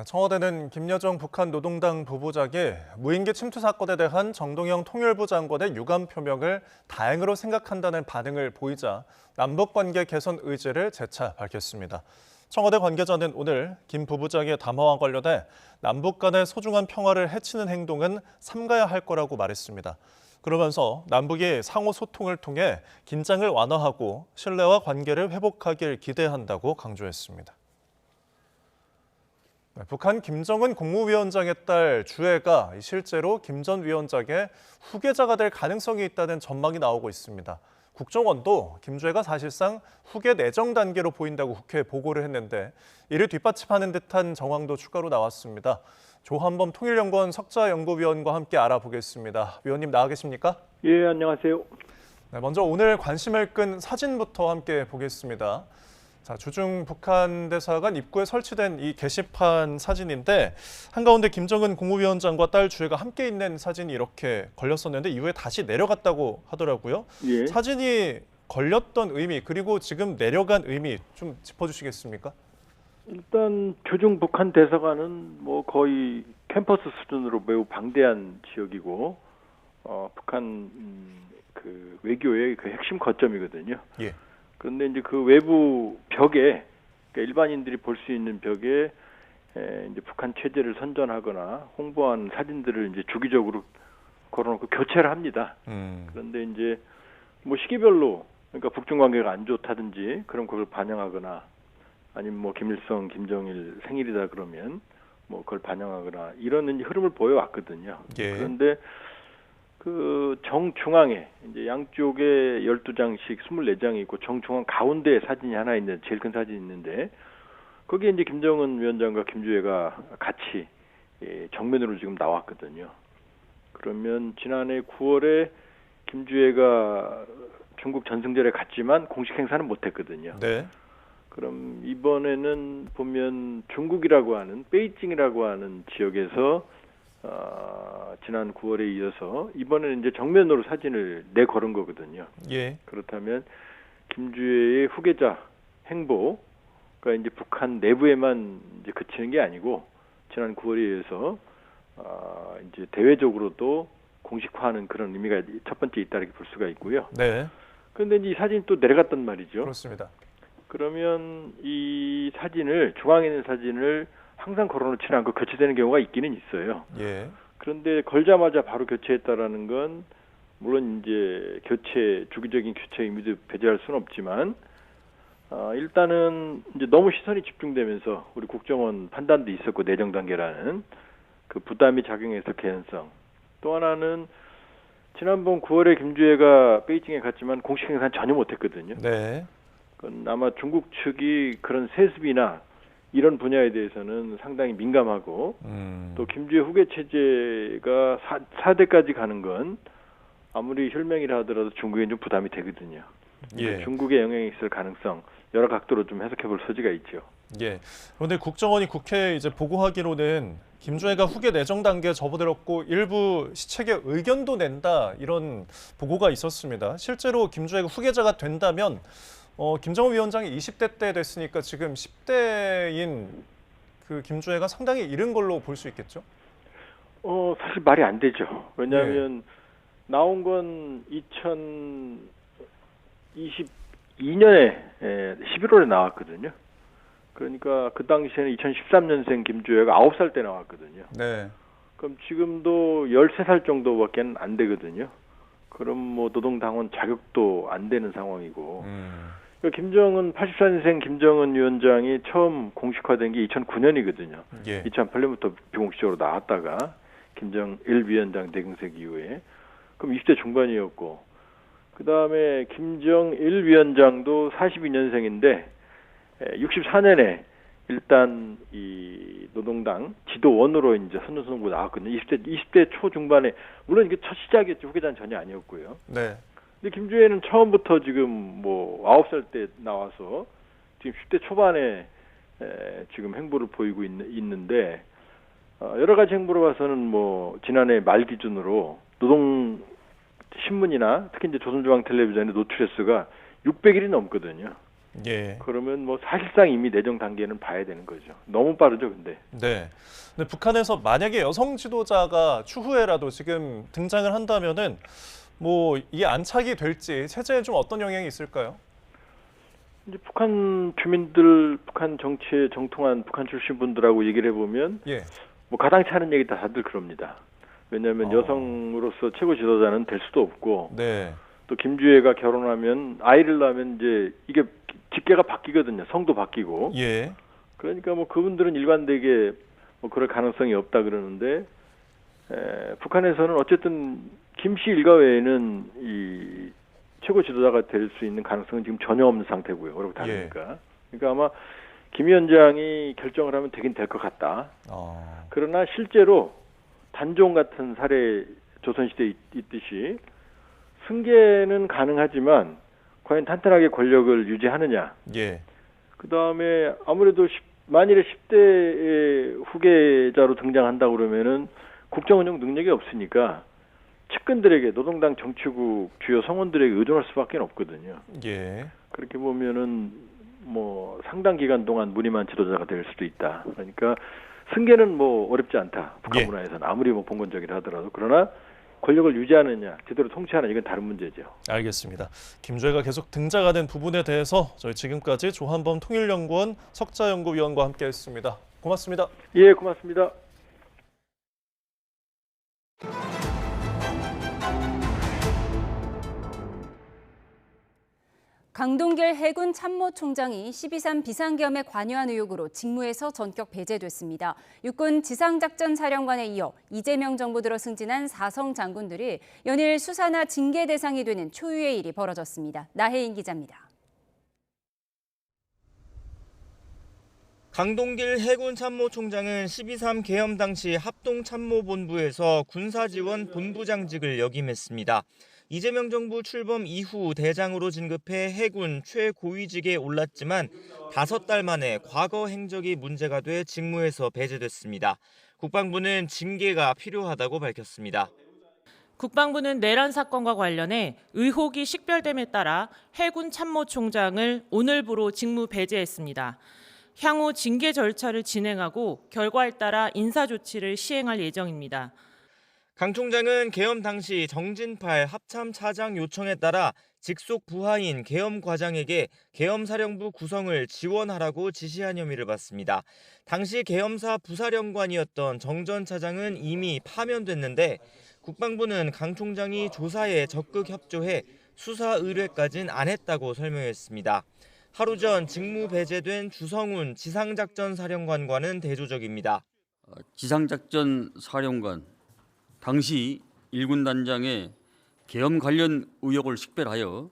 청와대는 김여정 북한 노동당 부부장이 무인기 침투 사건에 대한 정동영 통일부 장관의 유감 표명을 다행으로 생각한다는 반응을 보이자 남북관계 개선 의지를 재차 밝혔습니다. 청와대 관계자는 오늘 김 부부장의 담화와 관련해 남북 간의 소중한 평화를 해치는 행동은 삼가야 할 거라고 말했습니다. 그러면서 남북이 상호 소통을 통해 긴장을 완화하고 신뢰와 관계를 회복하길 기대한다고 강조했습니다. 북한 김정은 국무위원장의 딸 주애가 실제로 김 전 위원장의 후계자가 될 가능성이 있다는 전망이 나오고 있습니다. 국정원도 김주애가 사실상 후계 내정 단계로 보인다고 국회에 보고를 했는데 이를 뒷받침하는 듯한 정황도 추가로 나왔습니다. 조한범 통일연구원 석좌연구위원과 함께 알아보겠습니다. 위원님 나와 계십니까? 예, 안녕하세요. 네, 먼저 오늘 관심을 끈 사진부터 함께 보겠습니다. 자, 주중 북한 대사관 입구에 설치된 이 게시판 사진인데 한가운데 김정은 국무위원장과 딸 주애가 함께 있는 사진이 이렇게 걸렸었는데 이후에 다시 내려갔다고 하더라고요. 예. 사진이 걸렸던 의미 그리고 지금 내려간 의미 좀 짚어주시겠습니까? 일단 주중 북한 대사관은 뭐 거의 캠퍼스 수준으로 매우 방대한 지역이고 북한 그 외교의 그 핵심 거점이거든요. 예. 그런데 이제 그 외부 벽에 그러니까 일반인들이 볼 수 있는 벽에 이제 북한 체제를 선전하거나 홍보한 사진들을 이제 주기적으로 걸어놓고 교체를 합니다. 그런데 이제 뭐 시기별로 그러니까 북중 관계가 안 좋다든지 그럼 그걸 반영하거나 아니면 뭐 김일성, 김정일 생일이다 그러면 뭐 그걸 반영하거나 이런 이제 흐름을 보여왔거든요. 예. 그런데 그 정중앙에 이제 양쪽에 12장씩 24장이 있고 정중앙 가운데에 사진이 하나 있는 제일 큰 사진이 있는데 거기에 이제 김정은 위원장과 김주애가 같이 정면으로 지금 나왔거든요. 그러면 지난해 9월에 김주애가 중국 전승절에 갔지만 공식 행사는 못했거든요. 네. 그럼 이번에는 보면 중국이라고 하는 베이징이라고 하는 지역에서 지난 9월에 이어서 이번에는 이제 정면으로 사진을 내걸은 거거든요. 예. 그렇다면 김주애의 후계자 행보가 이제 북한 내부에만 이제 그치는 게 아니고 지난 9월에 의해서 이제 대외적으로도 공식화하는 그런 의미가 첫 번째 있다 이렇게 볼 수가 있고요. 네. 그런데 이제 이 사진이 또 내려갔단 말이죠. 그렇습니다. 그러면 이 사진을 중앙에 있는 사진을 항상 걸어놓지는 않고 교체되는 경우가 있기는 있어요. 예. 그런데 걸자마자 바로 교체했다라는 건 물론 이제 주기적인 교체 의미도 배제할 수는 없지만 일단은 이제 너무 시선이 집중되면서 우리 국정원 판단도 있었고 내정 단계라는 그 부담이 작용해서 개연성. 또 하나는 지난번 9월에 김주애가 베이징에 갔지만 공식 행사는 전혀 못했거든요. 네. 그건 아마 중국 측이 그런 세습이나 이런 분야에 대해서는 상당히 민감하고 또 김주애 후계 체제가 4대까지 가는 건 아무리 혈맹이라 하더라도 중국에 좀 부담이 되거든요. 예. 중국의 영향이 있을 가능성 여러 각도로 좀 해석해 볼 소지가 있죠. 예. 그런데 국정원이 국회에 이제 보고하기로는 김주애가 후계 내정 단계에 접어들었고 일부 시책에 의견도 낸다 이런 보고가 있었습니다. 실제로 김주애가 후계자가 된다면 김정은 위원장이 20대 때 됐으니까 지금 10대인 그 김주애가 상당히 이른 걸로 볼 수 있겠죠? 사실 말이 안 되죠. 왜냐하면 나온 건 2022년에 11월에 나왔거든요. 그러니까 그 당시에는 2013년생 김주애가 9살 때 나왔거든요. 네. 그럼 지금도 13살 정도밖에 안 되거든요. 그럼 뭐 노동당원 자격도 안 되는 상황이고. 김정은 84년생 김정은 위원장이 처음 공식화된 게 2009년이거든요. 예. 2008년부터 비공식적으로 나왔다가 김정일 위원장 대경색 이후에 그럼 20대 중반이었고 그 다음에 김정일 위원장도 42년생인데 64년에 일단 이 노동당 지도원으로 이제 선거선거 나왔거든요. 20대 초중반에 물론 이게 첫 시작이었죠. 후계자는 전혀 아니었고요. 네. 근데 김주애는 처음부터 지금 뭐 9살 때 나와서 지금 10대 초반에 지금 행보를 보이고 있는데 여러 가지 행보로 봐서는 뭐 지난해 말 기준으로 노동 신문이나 특히 이제 조선중앙텔레비전의 노출 횟수가 600일이 넘거든요. 예. 그러면 뭐 사실상 이미 내정 단계는 봐야 되는 거죠. 너무 빠르죠, 근데. 네. 근데 북한에서 만약에 여성 지도자가 추후에라도 지금 등장을 한다면은 뭐 이게 안착이 될지 체제에 좀 어떤 영향이 있을까요? 이제 북한 주민들, 북한 정치에 정통한 북한 출신 분들하고 얘기를 해보면 예. 뭐 가당치 않은 얘기 다들 그럽니다. 왜냐하면 여성으로서 최고 지도자는 될 수도 없고 네. 또 김주애가 결혼하면 아이를 낳으면 이제 이게 직계가 바뀌거든요. 성도 바뀌고. 예. 그러니까 뭐 그분들은 일관되게 뭐 그럴 가능성이 없다 그러는데 북한에서는 어쨌든 김씨 일가 외에는 이 최고 지도자가 될 수 있는 가능성은 지금 전혀 없는 상태고요. 그러고 다르니까. 그러니까 아마 김 위원장이 결정을 하면 되긴 될 것 같다. 그러나 실제로 단종 같은 사례 조선시대에 있듯이 승계는 가능하지만 과연 탄탄하게 권력을 유지하느냐. 예. 그다음에 아무래도 만일에 10대의 후계자로 등장한다고 그러면은 국정운영 능력이 없으니까 측근들에게 노동당 정치국 주요 성원들에게 의존할 수밖에 없거든요. 예. 그렇게 보면은 뭐 상당 기간 동안 무늬만 지도자가 될 수도 있다. 그러니까 승계는 뭐 어렵지 않다. 북한 문화에서는 아무리 뭐 봉건적이라 하더라도. 그러나 권력을 유지하느냐, 제대로 통치하느냐 이건 다른 문제죠. 알겠습니다. 김주애가 계속 등장가 된 부분에 대해서 저희 지금까지 조한범 통일연구원 석자연구위원과 함께했습니다. 고맙습니다. 예, 고맙습니다. 강동길 해군 참모총장이 12.3 비상계엄에 관여한 의혹으로 직무에서 전격 배제됐습니다. 육군 지상작전사령관에 이어 이재명 정부 들어 승진한 4성 장군들이 연일 수사나 징계 대상이 되는 초유의 일이 벌어졌습니다. 나혜인 기자입니다. 강동길 해군 참모총장은 12.3 계엄 당시 합동참모본부에서 군사지원 본부장직을 역임했습니다. 이재명 정부 출범 이후 대장으로 진급해 해군 최고위직에 올랐지만 5달 만에 과거 행적이 문제가 돼 직무에서 배제됐습니다. 국방부는 징계가 필요하다고 밝혔습니다. 국방부는 내란 사건과 관련해 의혹이 식별됨에 따라 해군 참모총장을 오늘부로 직무 배제했습니다. 향후 징계 절차를 진행하고 결과에 따라 인사 조치를 시행할 예정입니다. 강 총장은 계엄 당시 정진팔 합참차장 요청에 따라 직속 부하인 계엄 과장에게 계엄사령부 구성을 지원하라고 지시한 혐의를 받습니다. 당시 계엄사 부사령관이었던 정 전 차장은 이미 파면됐는데 국방부는 강 총장이 조사에 적극 협조해 수사 의뢰까지는 안 했다고 설명했습니다. 하루 전 직무 배제된 주성훈 지상작전사령관과는 대조적입니다. 지상작전사령관 당시 1군 단장의 계엄 관련 의혹을 식별하여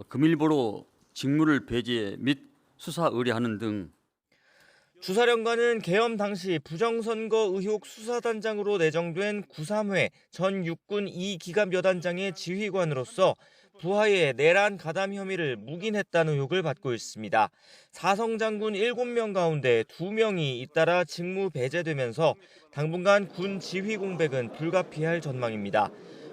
금일보로 직무를 배제 및 수사 의뢰하는 등. 주사령관은 계엄 당시 부정선거 의혹 수사단장으로 내정된 93회 전 육군 2기갑 여단장의 지휘관으로서 부하의 내란 가담 혐의를 묵인했다는 의혹을 받고 있습니다. 4성 장군 7명 가운데 2명이 잇따라 직무 배제되면서 당분간 군 지휘 공백은 불가피할 전망입니다.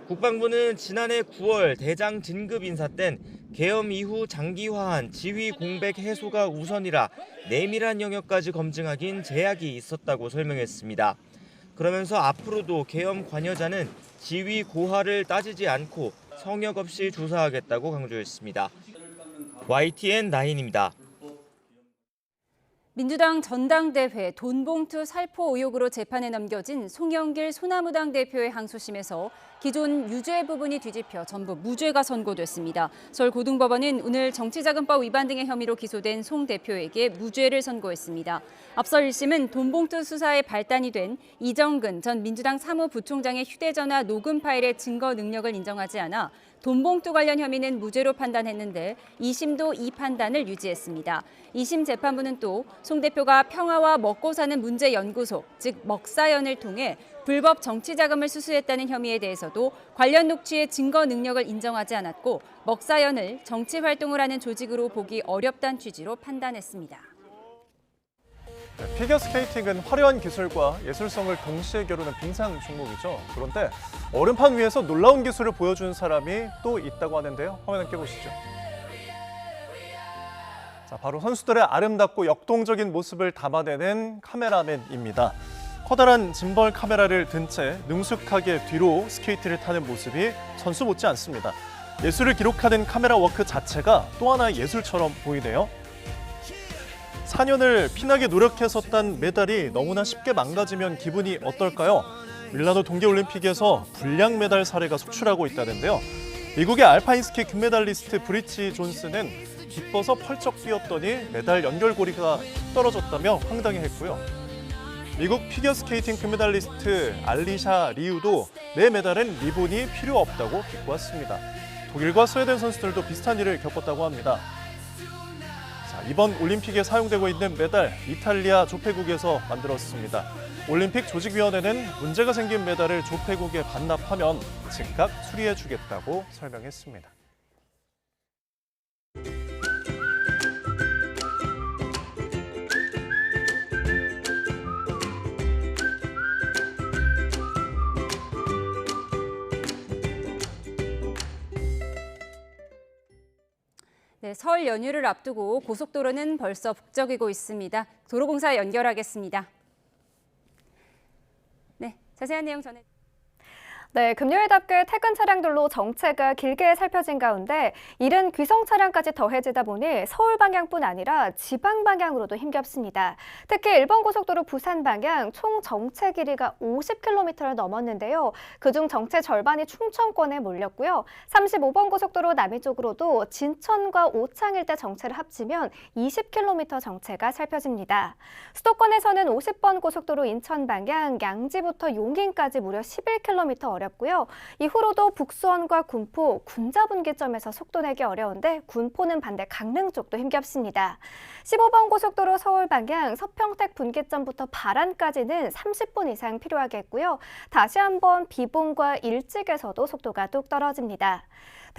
국방부는 지난해 9월 대장 진급 인사 땐 계엄 이후 장기화한 지휘 공백 해소가 우선이라 내밀한 영역까지 검증하긴 제약이 있었다고 설명했습니다. 그러면서 앞으로도 계엄 관여자는 지휘 고하를 따지지 않고 성역 없이 조사하겠다고 강조했습니다. YTN 나인입니다. 민주당 전당대회 돈봉투 살포 의혹으로 재판에 넘겨진 송영길 소나무당 대표의 항소심에서 기존 유죄 부분이 뒤집혀 전부 무죄가 선고됐습니다. 서울고등법원은 오늘 정치자금법 위반 등의 혐의로 기소된 송 대표에게 무죄를 선고했습니다. 앞서 1심은 돈봉투 수사에 발단이 된 이정근 전 민주당 사무부총장의 휴대전화 녹음 파일의 증거 능력을 인정하지 않아 돈봉투 관련 혐의는 무죄로 판단했는데 2심도 이 판단을 유지했습니다. 2심 재판부는 또 송 대표가 평화와 먹고 사는 문제연구소, 즉 먹사연을 통해 불법 정치자금을 수수했다는 혐의에 대해서도 관련 녹취의 증거 능력을 인정하지 않았고 먹사연을 정치활동을 하는 조직으로 보기 어렵다는 취지로 판단했습니다. 피겨스케이팅은 화려한 기술과 예술성을 동시에 겨루는 빙상 종목이죠. 그런데 얼음판 위에서 놀라운 기술을 보여준 사람이 또 있다고 하는데요. 화면 함께 보시죠. 자, 바로 선수들의 아름답고 역동적인 모습을 담아내는 카메라맨입니다. 커다란 짐벌 카메라를 든 채 능숙하게 뒤로 스케이트를 타는 모습이 선수 못지 않습니다. 예술을 기록하는 카메라 워크 자체가 또 하나의 예술처럼 보이네요. 4년을 피나게 노력해서 딴 메달이 너무나 쉽게 망가지면 기분이 어떨까요? 밀라노 동계올림픽에서 불량 메달 사례가 속출하고 있다는데요. 미국의 알파인 스키 금메달리스트 브리치 존스는 기뻐서 펄쩍 뛰었더니 메달 연결고리가 툭 떨어졌다며 황당해했고요. 미국 피겨스케이팅 금메달리스트 알리샤 리우도 내 메달엔 리본이 필요 없다고 비꼬았습니다. 독일과 스웨덴 선수들도 비슷한 일을 겪었다고 합니다. 자, 이번 올림픽에 사용되고 있는 메달, 이탈리아 조폐국에서 만들었습니다. 올림픽 조직위원회는 문제가 생긴 메달을 조폐국에 반납하면 즉각 수리해주겠다고 설명했습니다. 네, 설 연휴를 앞두고 고속도로는 벌써 북적이고 있습니다. 도로공사 연결하겠습니다. 네, 자세한 내용 전해. 네, 금요일답게 퇴근 차량들로 정체가 길게 살펴진 가운데 이른 귀성 차량까지 더해지다 보니 서울 방향뿐 아니라 지방 방향으로도 힘겹습니다. 특히 1번 고속도로 부산 방향 총 정체 길이가 50km를 넘었는데요. 그중 정체 절반이 충청권에 몰렸고요. 35번 고속도로 남이 쪽으로도 진천과 오창 일대 정체를 합치면 20km 정체가 살펴집니다. 수도권에서는 50번 고속도로 인천 방향 양지부터 용인까지 무려 11km 어렵고요. 이후로도 북수원과 군포, 군자분기점에서 속도 내기 어려운데 군포는 반대 강릉 쪽도 힘겹습니다. 15번 고속도로 서울 방향 서평택 분기점부터 발안까지는 30분 이상 필요하겠고요. 다시 한번 비봉과 일찍에서도 속도가 뚝 떨어집니다.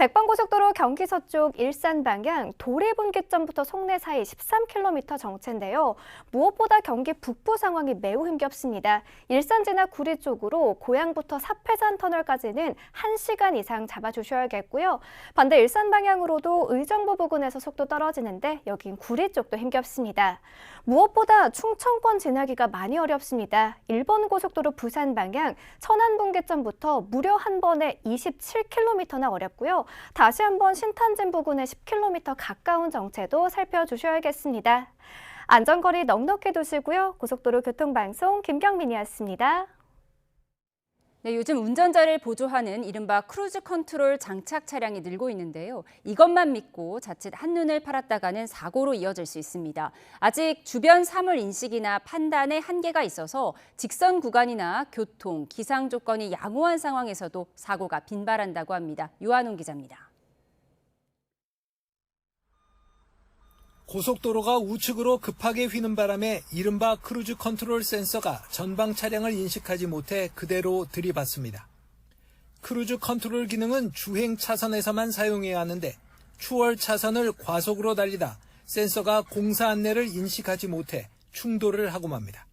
100번 고속도로 경기 서쪽 일산 방향 도리분기점부터 송내 사이 13km 정체인데요. 무엇보다 경기 북부 상황이 매우 힘겹습니다. 일산 지나 구리 쪽으로 고양부터 사패산 터널까지는 1시간 이상 잡아주셔야겠고요. 반대 일산 방향으로도 의정부 부근에서 속도 떨어지는데 여긴 구리 쪽도 힘겹습니다. 무엇보다 충청권 지나기가 많이 어렵습니다. 1번 고속도로 부산 방향 천안분기점부터 무려 한 번에 27km나 어렵고요. 다시 한번 신탄진 부근에 10km 가까운 정체도 살펴주셔야겠습니다. 안전거리 넉넉히 두시고요. 고속도로 교통방송 김경민이었습니다. 네, 요즘 운전자를 보조하는 이른바 크루즈 컨트롤 장착 차량이 늘고 있는데요. 이것만 믿고 자칫 한눈을 팔았다가는 사고로 이어질 수 있습니다. 아직 주변 사물 인식이나 판단에 한계가 있어서 직선 구간이나 교통, 기상 조건이 양호한 상황에서도 사고가 빈발한다고 합니다. 유한웅 기자입니다. 고속도로가 우측으로 급하게 휘는 바람에 이른바 크루즈 컨트롤 센서가 전방 차량을 인식하지 못해 그대로 들이받습니다. 크루즈 컨트롤 기능은 주행 차선에서만 사용해야 하는데 추월 차선을 과속으로 달리다 센서가 공사 안내를 인식하지 못해 충돌을 하고 맙니다.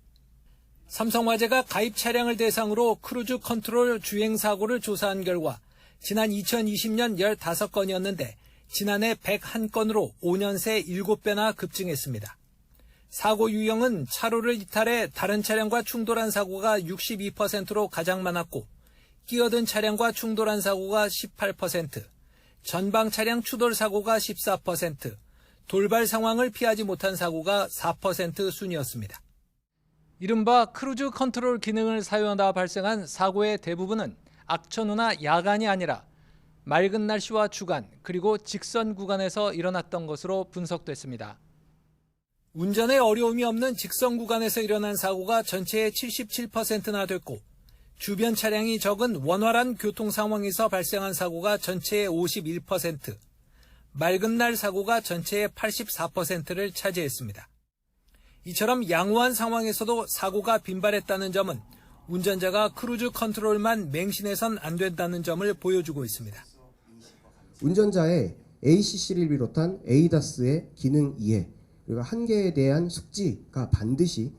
삼성화재가 가입 차량을 대상으로 크루즈 컨트롤 주행 사고를 조사한 결과 지난 2020년 15건이었는데 지난해 101건으로 5년 새 7배나 급증했습니다. 사고 유형은 차로를 이탈해 다른 차량과 충돌한 사고가 62%로 가장 많았고 끼어든 차량과 충돌한 사고가 18%, 전방 차량 추돌 사고가 14%, 돌발 상황을 피하지 못한 사고가 4% 순이었습니다. 이른바 크루즈 컨트롤 기능을 사용하다 발생한 사고의 대부분은 악천후나 야간이 아니라 맑은 날씨와 주간 그리고 직선 구간에서 일어났던 것으로 분석됐습니다. 운전에 어려움이 없는 직선 구간에서 일어난 사고가 전체의 77%나 됐고 주변 차량이 적은 원활한 교통 상황에서 발생한 사고가 전체의 51%, 맑은 날 사고가 전체의 84%를 차지했습니다. 이처럼 양호한 상황에서도 사고가 빈발했다는 점은 운전자가 크루즈 컨트롤만 맹신해선 안 된다는 점을 보여주고 있습니다. 운전자의 ACC를 비롯한 에이다스의 기능 이해 그리고 한계에 대한 숙지가 반드시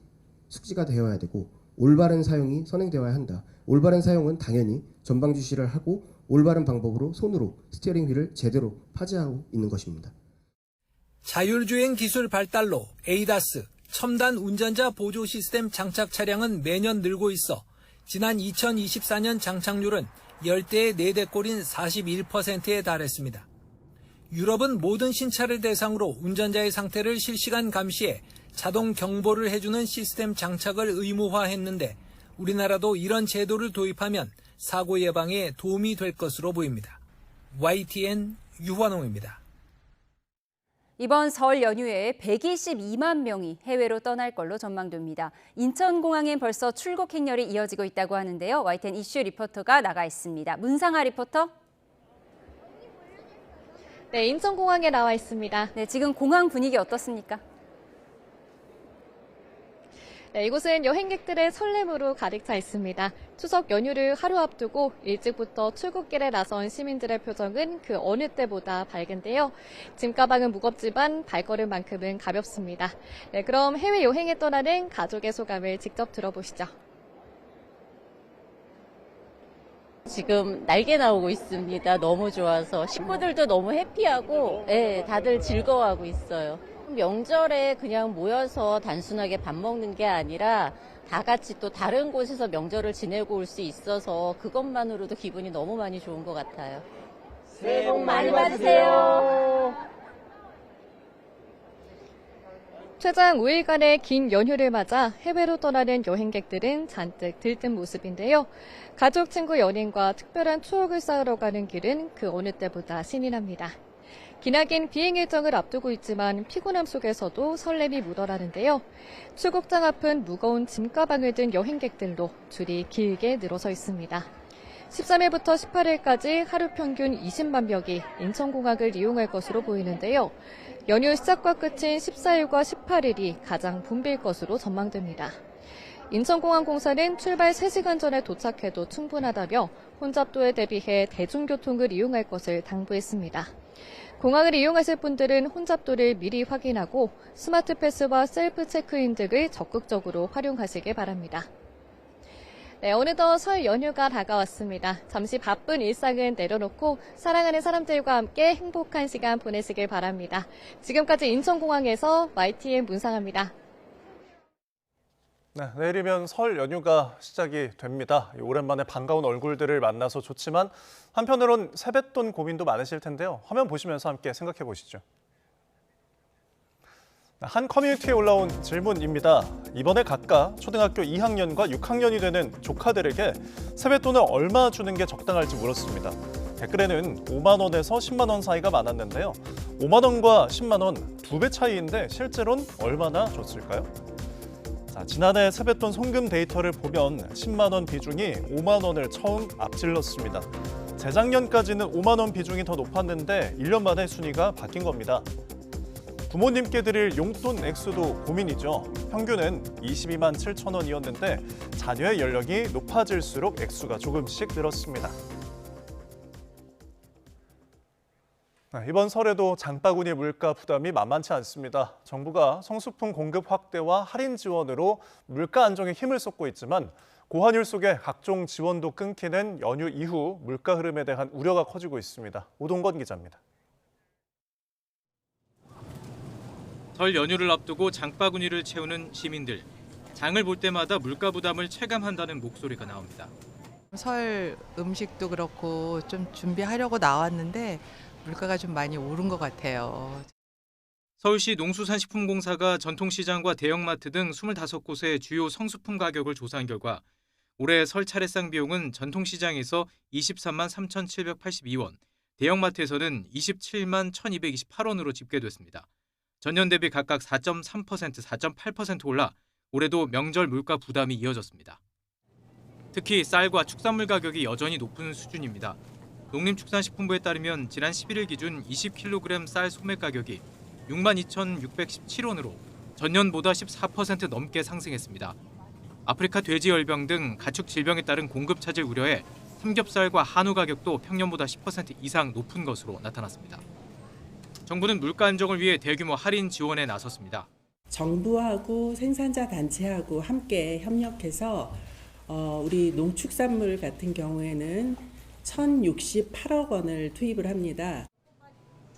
숙지가 되어야 되고 올바른 사용이 선행되어야 한다. 올바른 사용은 당연히 전방 주시를 하고 올바른 방법으로 손으로 스티어링 휠을 제대로 파지하고 있는 것입니다. 자율주행 기술 발달로 에이다스, 첨단 운전자 보조 시스템 장착 차량은 매년 늘고 있어 지난 2024년 장착률은 열대의 4대 꼴인 41%에 달했습니다. 유럽은 모든 신차를 대상으로 운전자의 상태를 실시간 감시해 자동 경보를 해주는 시스템 장착을 의무화했는데 우리나라도 이런 제도를 도입하면 사고 예방에 도움이 될 것으로 보입니다. YTN 유환홍입니다. 이번 설 연휴에 122만 명이 해외로 떠날 걸로 전망됩니다. 인천공항엔 벌써 출국 행렬이 이어지고 있다고 하는데요. YTN 이슈 리포터가 나가 있습니다. 문상아 리포터. 네, 인천공항에 나와 있습니다. 네, 지금 공항 분위기 어떻습니까? 네, 이곳은 여행객들의 설렘으로 가득 차 있습니다. 추석 연휴를 하루 앞두고 일찍부터 출국길에 나선 시민들의 표정은 그 어느 때보다 밝은데요. 짐 가방은 무겁지만 발걸음만큼은 가볍습니다. 네, 그럼 해외 여행에 떠나는 가족의 소감을 직접 들어보시죠. 지금 날개 나오고 있습니다. 너무 좋아서 식구들도 너무 해피하고 다들 즐거워하고 있어요. 명절에 그냥 모여서 단순하게 밥 먹는 게 아니라 다 같이 또 다른 곳에서 명절을 지내고 올 수 있어서 그것만으로도 기분이 너무 많이 좋은 것 같아요. 새해 복 많이 받으세요. 최장 5일간의 긴 연휴를 맞아 해외로 떠나는 여행객들은 잔뜩 들뜬 모습인데요. 가족, 친구, 연인과 특별한 추억을 쌓으러 가는 길은 그 어느 때보다 신이 납니다. 기나긴 비행 일정을 앞두고 있지만 피곤함 속에서도 설렘이 묻어나는데요. 출국장 앞은 무거운 짐가방을 든 여행객들로 줄이 길게 늘어서 있습니다. 13일부터 18일까지 하루 평균 20만 명이 인천공항을 이용할 것으로 보이는데요. 연휴 시작과 끝인 14일과 18일이 가장 붐빌 것으로 전망됩니다. 인천공항공사는 출발 3시간 전에 도착해도 충분하다며 혼잡도에 대비해 대중교통을 이용할 것을 당부했습니다. 공항을 이용하실 분들은 혼잡도를 미리 확인하고 스마트 패스와 셀프 체크인 등을 적극적으로 활용하시길 바랍니다. 네, 어느덧 설 연휴가 다가왔습니다. 잠시 바쁜 일상은 내려놓고 사랑하는 사람들과 함께 행복한 시간 보내시길 바랍니다. 지금까지 인천공항에서 YTN 문상아입니다. 네, 내일이면 설 연휴가 시작이 됩니다. 오랜만에 반가운 얼굴들을 만나서 좋지만 한편으론 세뱃돈 고민도 많으실 텐데요. 화면 보시면서 함께 생각해 보시죠. 한 커뮤니티에 올라온 질문입니다. 이번에 각각 초등학교 2학년과 6학년이 되는 조카들에게 세뱃돈을 얼마 주는 게 적당할지 물었습니다. 댓글에는 5만 원에서 10만 원 사이가 많았는데요. 5만 원과 10만 원 2배 차이인데 실제로는 얼마나 줬을까요? 지난해 세뱃돈 송금 데이터를 보면 10만 원 비중이 5만 원을 처음 앞질렀습니다. 재작년까지는 5만 원 비중이 더 높았는데 1년 만에 순위가 바뀐 겁니다. 부모님께 드릴 용돈 액수도 고민이죠. 평균은 22만 7천 원이었는데 자녀의 연령이 높아질수록 액수가 조금씩 늘었습니다. 이번 설에도 장바구니 물가 부담이 만만치 않습니다. 정부가 성수품 공급 확대와 할인 지원으로 물가 안정에 힘을 쏟고 있지만 고환율 속에 각종 지원도 끊기는 연휴 이후 물가 흐름에 대한 우려가 커지고 있습니다. 오동건 기자입니다. 설 연휴를 앞두고 장바구니를 채우는 시민들. 장을 볼 때마다 물가 부담을 체감한다는 목소리가 나옵니다. 설 음식도 그렇고 좀 준비하려고 나왔는데 물가가 좀 많이 오른 것 같아요. 서울시 농수산식품공사가 전통시장과 대형마트 등 25곳의 주요 성수품 가격을 조사한 결과 올해 설 차례상 비용은 전통시장에서 23만 3,782원, 대형마트에서는 27만 1,228원으로 집계됐습니다. 전년 대비 각각 4.3%, 4.8% 올라 올해도 명절 물가 부담이 이어졌습니다. 특히 쌀과 축산물 가격이 여전히 높은 수준입니다. 농림축산식품부에 따르면 지난 11일 기준 20kg 쌀 소매 가격이 62,617원으로 전년보다 14% 넘게 상승했습니다. 아프리카 돼지열병 등 가축 질병에 따른 공급 차질 우려에 삼겹살과 한우 가격도 평년보다 10% 이상 높은 것으로 나타났습니다. 정부는 물가 안정을 위해 대규모 할인 지원에 나섰습니다. 정부하고 생산자 단체하고 함께 협력해서 우리 농축산물 같은 경우에는 1,068억 원을 투입을 합니다.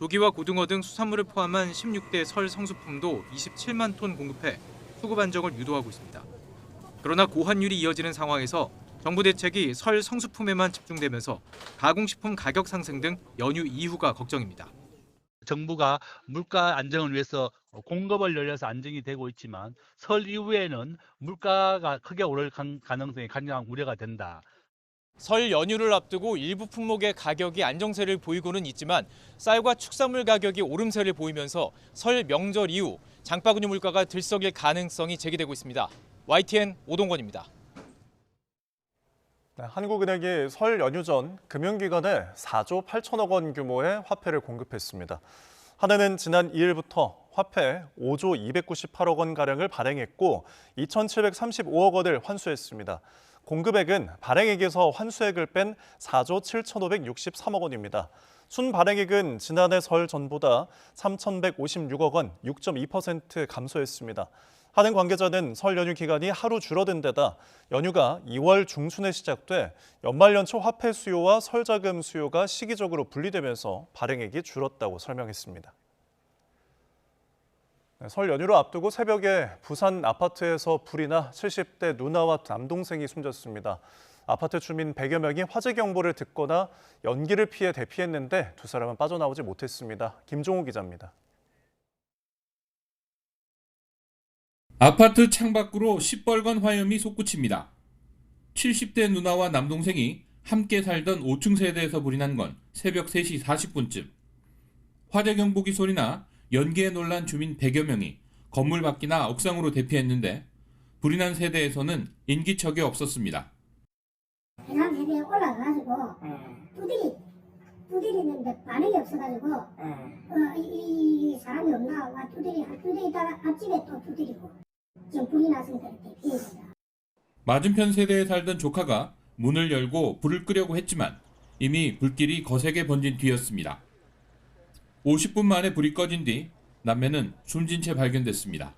조기와 고등어 등 수산물을 포함한 16대 설 성수품도 27만 톤 공급해 수급 안정을 유도하고 있습니다. 그러나 고환율이 이어지는 상황에서 정부 대책이 설 성수품에만 집중되면서 가공식품 가격 상승 등 연휴 이후가 걱정입니다. 정부가 물가 안정을 위해서 공급을 늘려서 안정이 되고 있지만 설 이후에는 물가가 크게 오를 가능성이 가장 우려가 된다. 설 연휴를 앞두고 일부 품목의 가격이 안정세를 보이고는 있지만 쌀과 축산물 가격이 오름세를 보이면서 설 명절 이후 장바구니 물가가 들썩일 가능성이 제기되고 있습니다. YTN 오동건입니다. 한국은행이 설 연휴 전 금융기관에 4조 8천억 원 규모의 화폐를 공급했습니다. 한은은 지난 2일부터 화폐 5조 298억 원가량을 발행했고 2,735억 원을 환수했습니다. 공급액은 발행액에서 환수액을 뺀 4조 7,563억 원입니다. 순발행액은 지난해 설 전보다 3,156억 원, 6.2% 감소했습니다. 한은 관계자는 설 연휴 기간이 하루 줄어든 데다 연휴가 2월 중순에 시작돼 연말연초 화폐 수요와 설자금 수요가 시기적으로 분리되면서 발행액이 줄었다고 설명했습니다. 설 연휴를 앞두고 새벽에 부산 아파트에서 불이 나 70대 누나와 남동생이 숨졌습니다. 아파트 주민 100여 명이 화재 경보를 듣거나 연기를 피해 대피했는데 두 사람은 빠져나오지 못했습니다. 김종우 기자입니다. 아파트 창밖으로 시뻘건 화염이 솟구칩니다. 70대 누나와 남동생이 함께 살던 5층 세대에서 불이 난 건 새벽 3시 40분쯤. 화재 경보기 소리나 연기에 놀란 주민 100여 명이 건물 밖이나 옥상으로 대피했는데 불이 난 세대에서는 인기척이 없었습니다. 해상 세대에 올라가가지고 두드리는데 반응이 없어가지고 이 사람이 없나 두드리다가 앞집에 또 두드리고 지금 불이 났으니까 대피했습니다. 맞은편 세대에 살던 조카가 문을 열고 불을 끄려고 했지만 이미 불길이 거세게 번진 뒤였습니다. 50분 만에 불이 꺼진 뒤 남매는 숨진 채 발견됐습니다.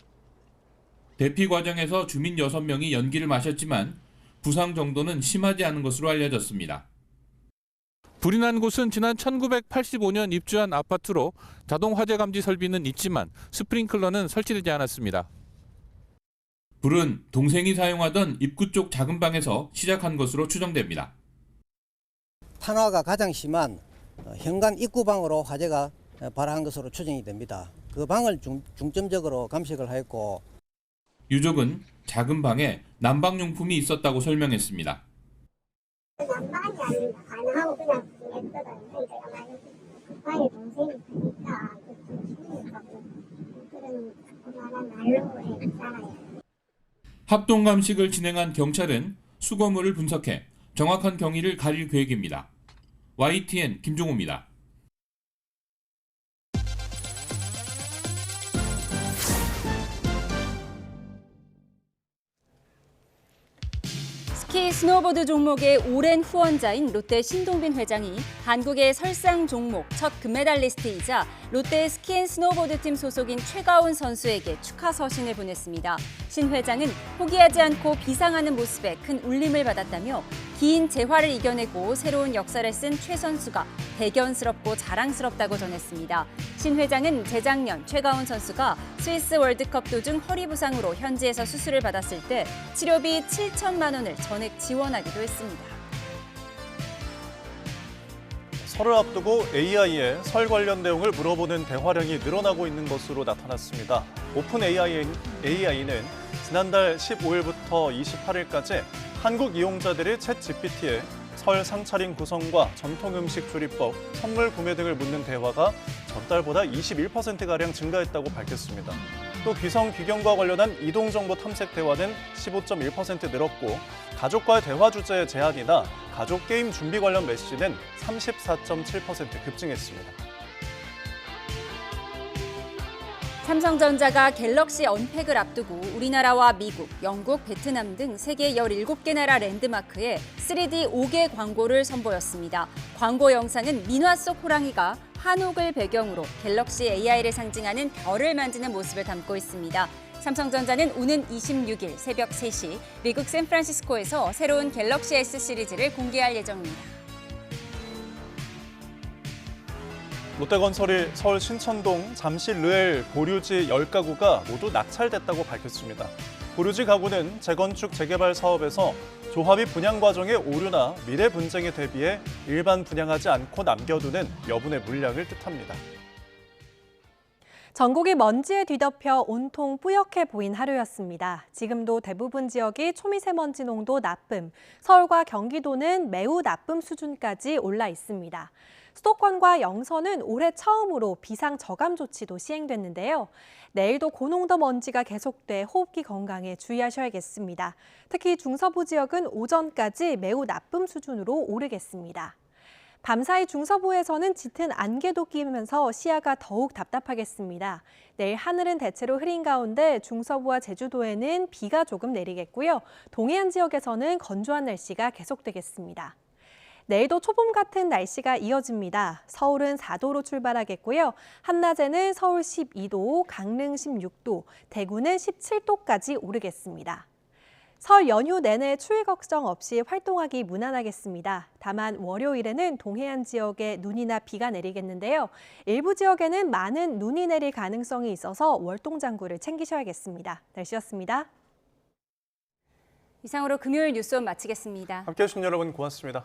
대피 과정에서 주민 6명이 연기를 마셨지만 부상 정도는 심하지 않은 것으로 알려졌습니다. 불이 난 곳은 지난 1985년 입주한 아파트로 자동 화재 감지 설비는 있지만 스프링클러는 설치되지 않았습니다. 불은 동생이 사용하던 입구 쪽 작은 방에서 시작한 것으로 추정됩니다. 탄화가 가장 심한 현관 입구방으로 화재가 발生한 것으로 추정이 됩니다. 그 방을 중점적으로 감식을 하였고 유족은 작은 방에 난방용품이 있었다고 설명했습니다. 난방이 아니라 가능하고 그냥 냈거든요. 그러니까 방에 동생이 있으니까 그런 그만한 난로에 있잖아요. 합동 감식을 진행한 경찰은 수거물을 분석해 정확한 경위를 가릴 계획입니다. YTN 김종호입니다. 스키 스노보드 종목의 오랜 후원자인 롯데 신동빈 회장이 한국의 설상 종목 첫 금메달리스트이자 롯데 스키앤스노보드팀 소속인 최가운 선수에게 축하 서신을 보냈습니다. 신 회장은 포기하지 않고 비상하는 모습에 큰 울림을 받았다며 긴 재활을 이겨내고 새로운 역사를 쓴 최 선수가 대견스럽고 자랑스럽다고 전했습니다. 신 회장은 재작년 최가운 선수가 스위스 월드컵 도중 허리 부상으로 현지에서 수술을 받았을 때 치료비 7천만 원을 전액 지원하기도 했습니다. 설을 앞두고 AI에 설 관련 내용을 물어보는 대화량이 늘어나고 있는 것으로 나타났습니다. 오픈 AI는 지난달 15일부터 28일까지 한국 이용자들이 챗 GPT에 설 상차림 구성과 전통 음식 조리법, 선물 구매 등을 묻는 대화가 전달보다 21%가량 증가했다고 밝혔습니다. 또 귀성 귀경과 관련한 이동정보 탐색 대화는 15.1% 늘었고 가족과의 대화 주제의 제한이나 가족 게임 준비 관련 메시지는 34.7% 급증했습니다. 삼성전자가 갤럭시 언팩을 앞두고 우리나라와 미국, 영국, 베트남 등 세계 17개 나라 랜드마크에 3D 5개 광고를 선보였습니다. 광고 영상은 민화 속 호랑이가 한옥을 배경으로 갤럭시 AI를 상징하는 별을 만지는 모습을 담고 있습니다. 삼성전자는 오는 26일 새벽 3시 미국 샌프란시스코에서 새로운 갤럭시 S 시리즈를 공개할 예정입니다. 롯데건설이 서울 신천동 잠실 르엘 보류지 10가구가 모두 낙찰됐다고 밝혔습니다. 보류지 가구는 재건축 재개발 사업에서 조합이 분양 과정의 오류나 미래 분쟁에 대비해 일반 분양하지 않고 남겨두는 여분의 물량을 뜻합니다. 전국이 먼지에 뒤덮여 온통 뿌옇게 보인 하루였습니다. 지금도 대부분 지역이 초미세먼지 농도 나쁨, 서울과 경기도는 매우 나쁨 수준까지 올라 있습니다. 수도권과 영서는 올해 처음으로 비상 저감 조치도 시행됐는데요. 내일도 고농도 먼지가 계속돼 호흡기 건강에 주의하셔야겠습니다. 특히 중서부 지역은 오전까지 매우 나쁨 수준으로 오르겠습니다. 밤사이 중서부에서는 짙은 안개도 끼면서 시야가 더욱 답답하겠습니다. 내일 하늘은 대체로 흐린 가운데 중서부와 제주도에는 비가 조금 내리겠고요. 동해안 지역에서는 건조한 날씨가 계속되겠습니다. 내일도 초봄 같은 날씨가 이어집니다. 서울은 4도로 출발하겠고요. 한낮에는 서울 12도, 강릉 16도, 대구는 17도까지 오르겠습니다. 설 연휴 내내 추위 걱정 없이 활동하기 무난하겠습니다. 다만 월요일에는 동해안 지역에 눈이나 비가 내리겠는데요. 일부 지역에는 많은 눈이 내릴 가능성이 있어서 월동장구를 챙기셔야겠습니다. 날씨였습니다. 이상으로 금요일 뉴스원 마치겠습니다. 함께해 주신 여러분 고맙습니다.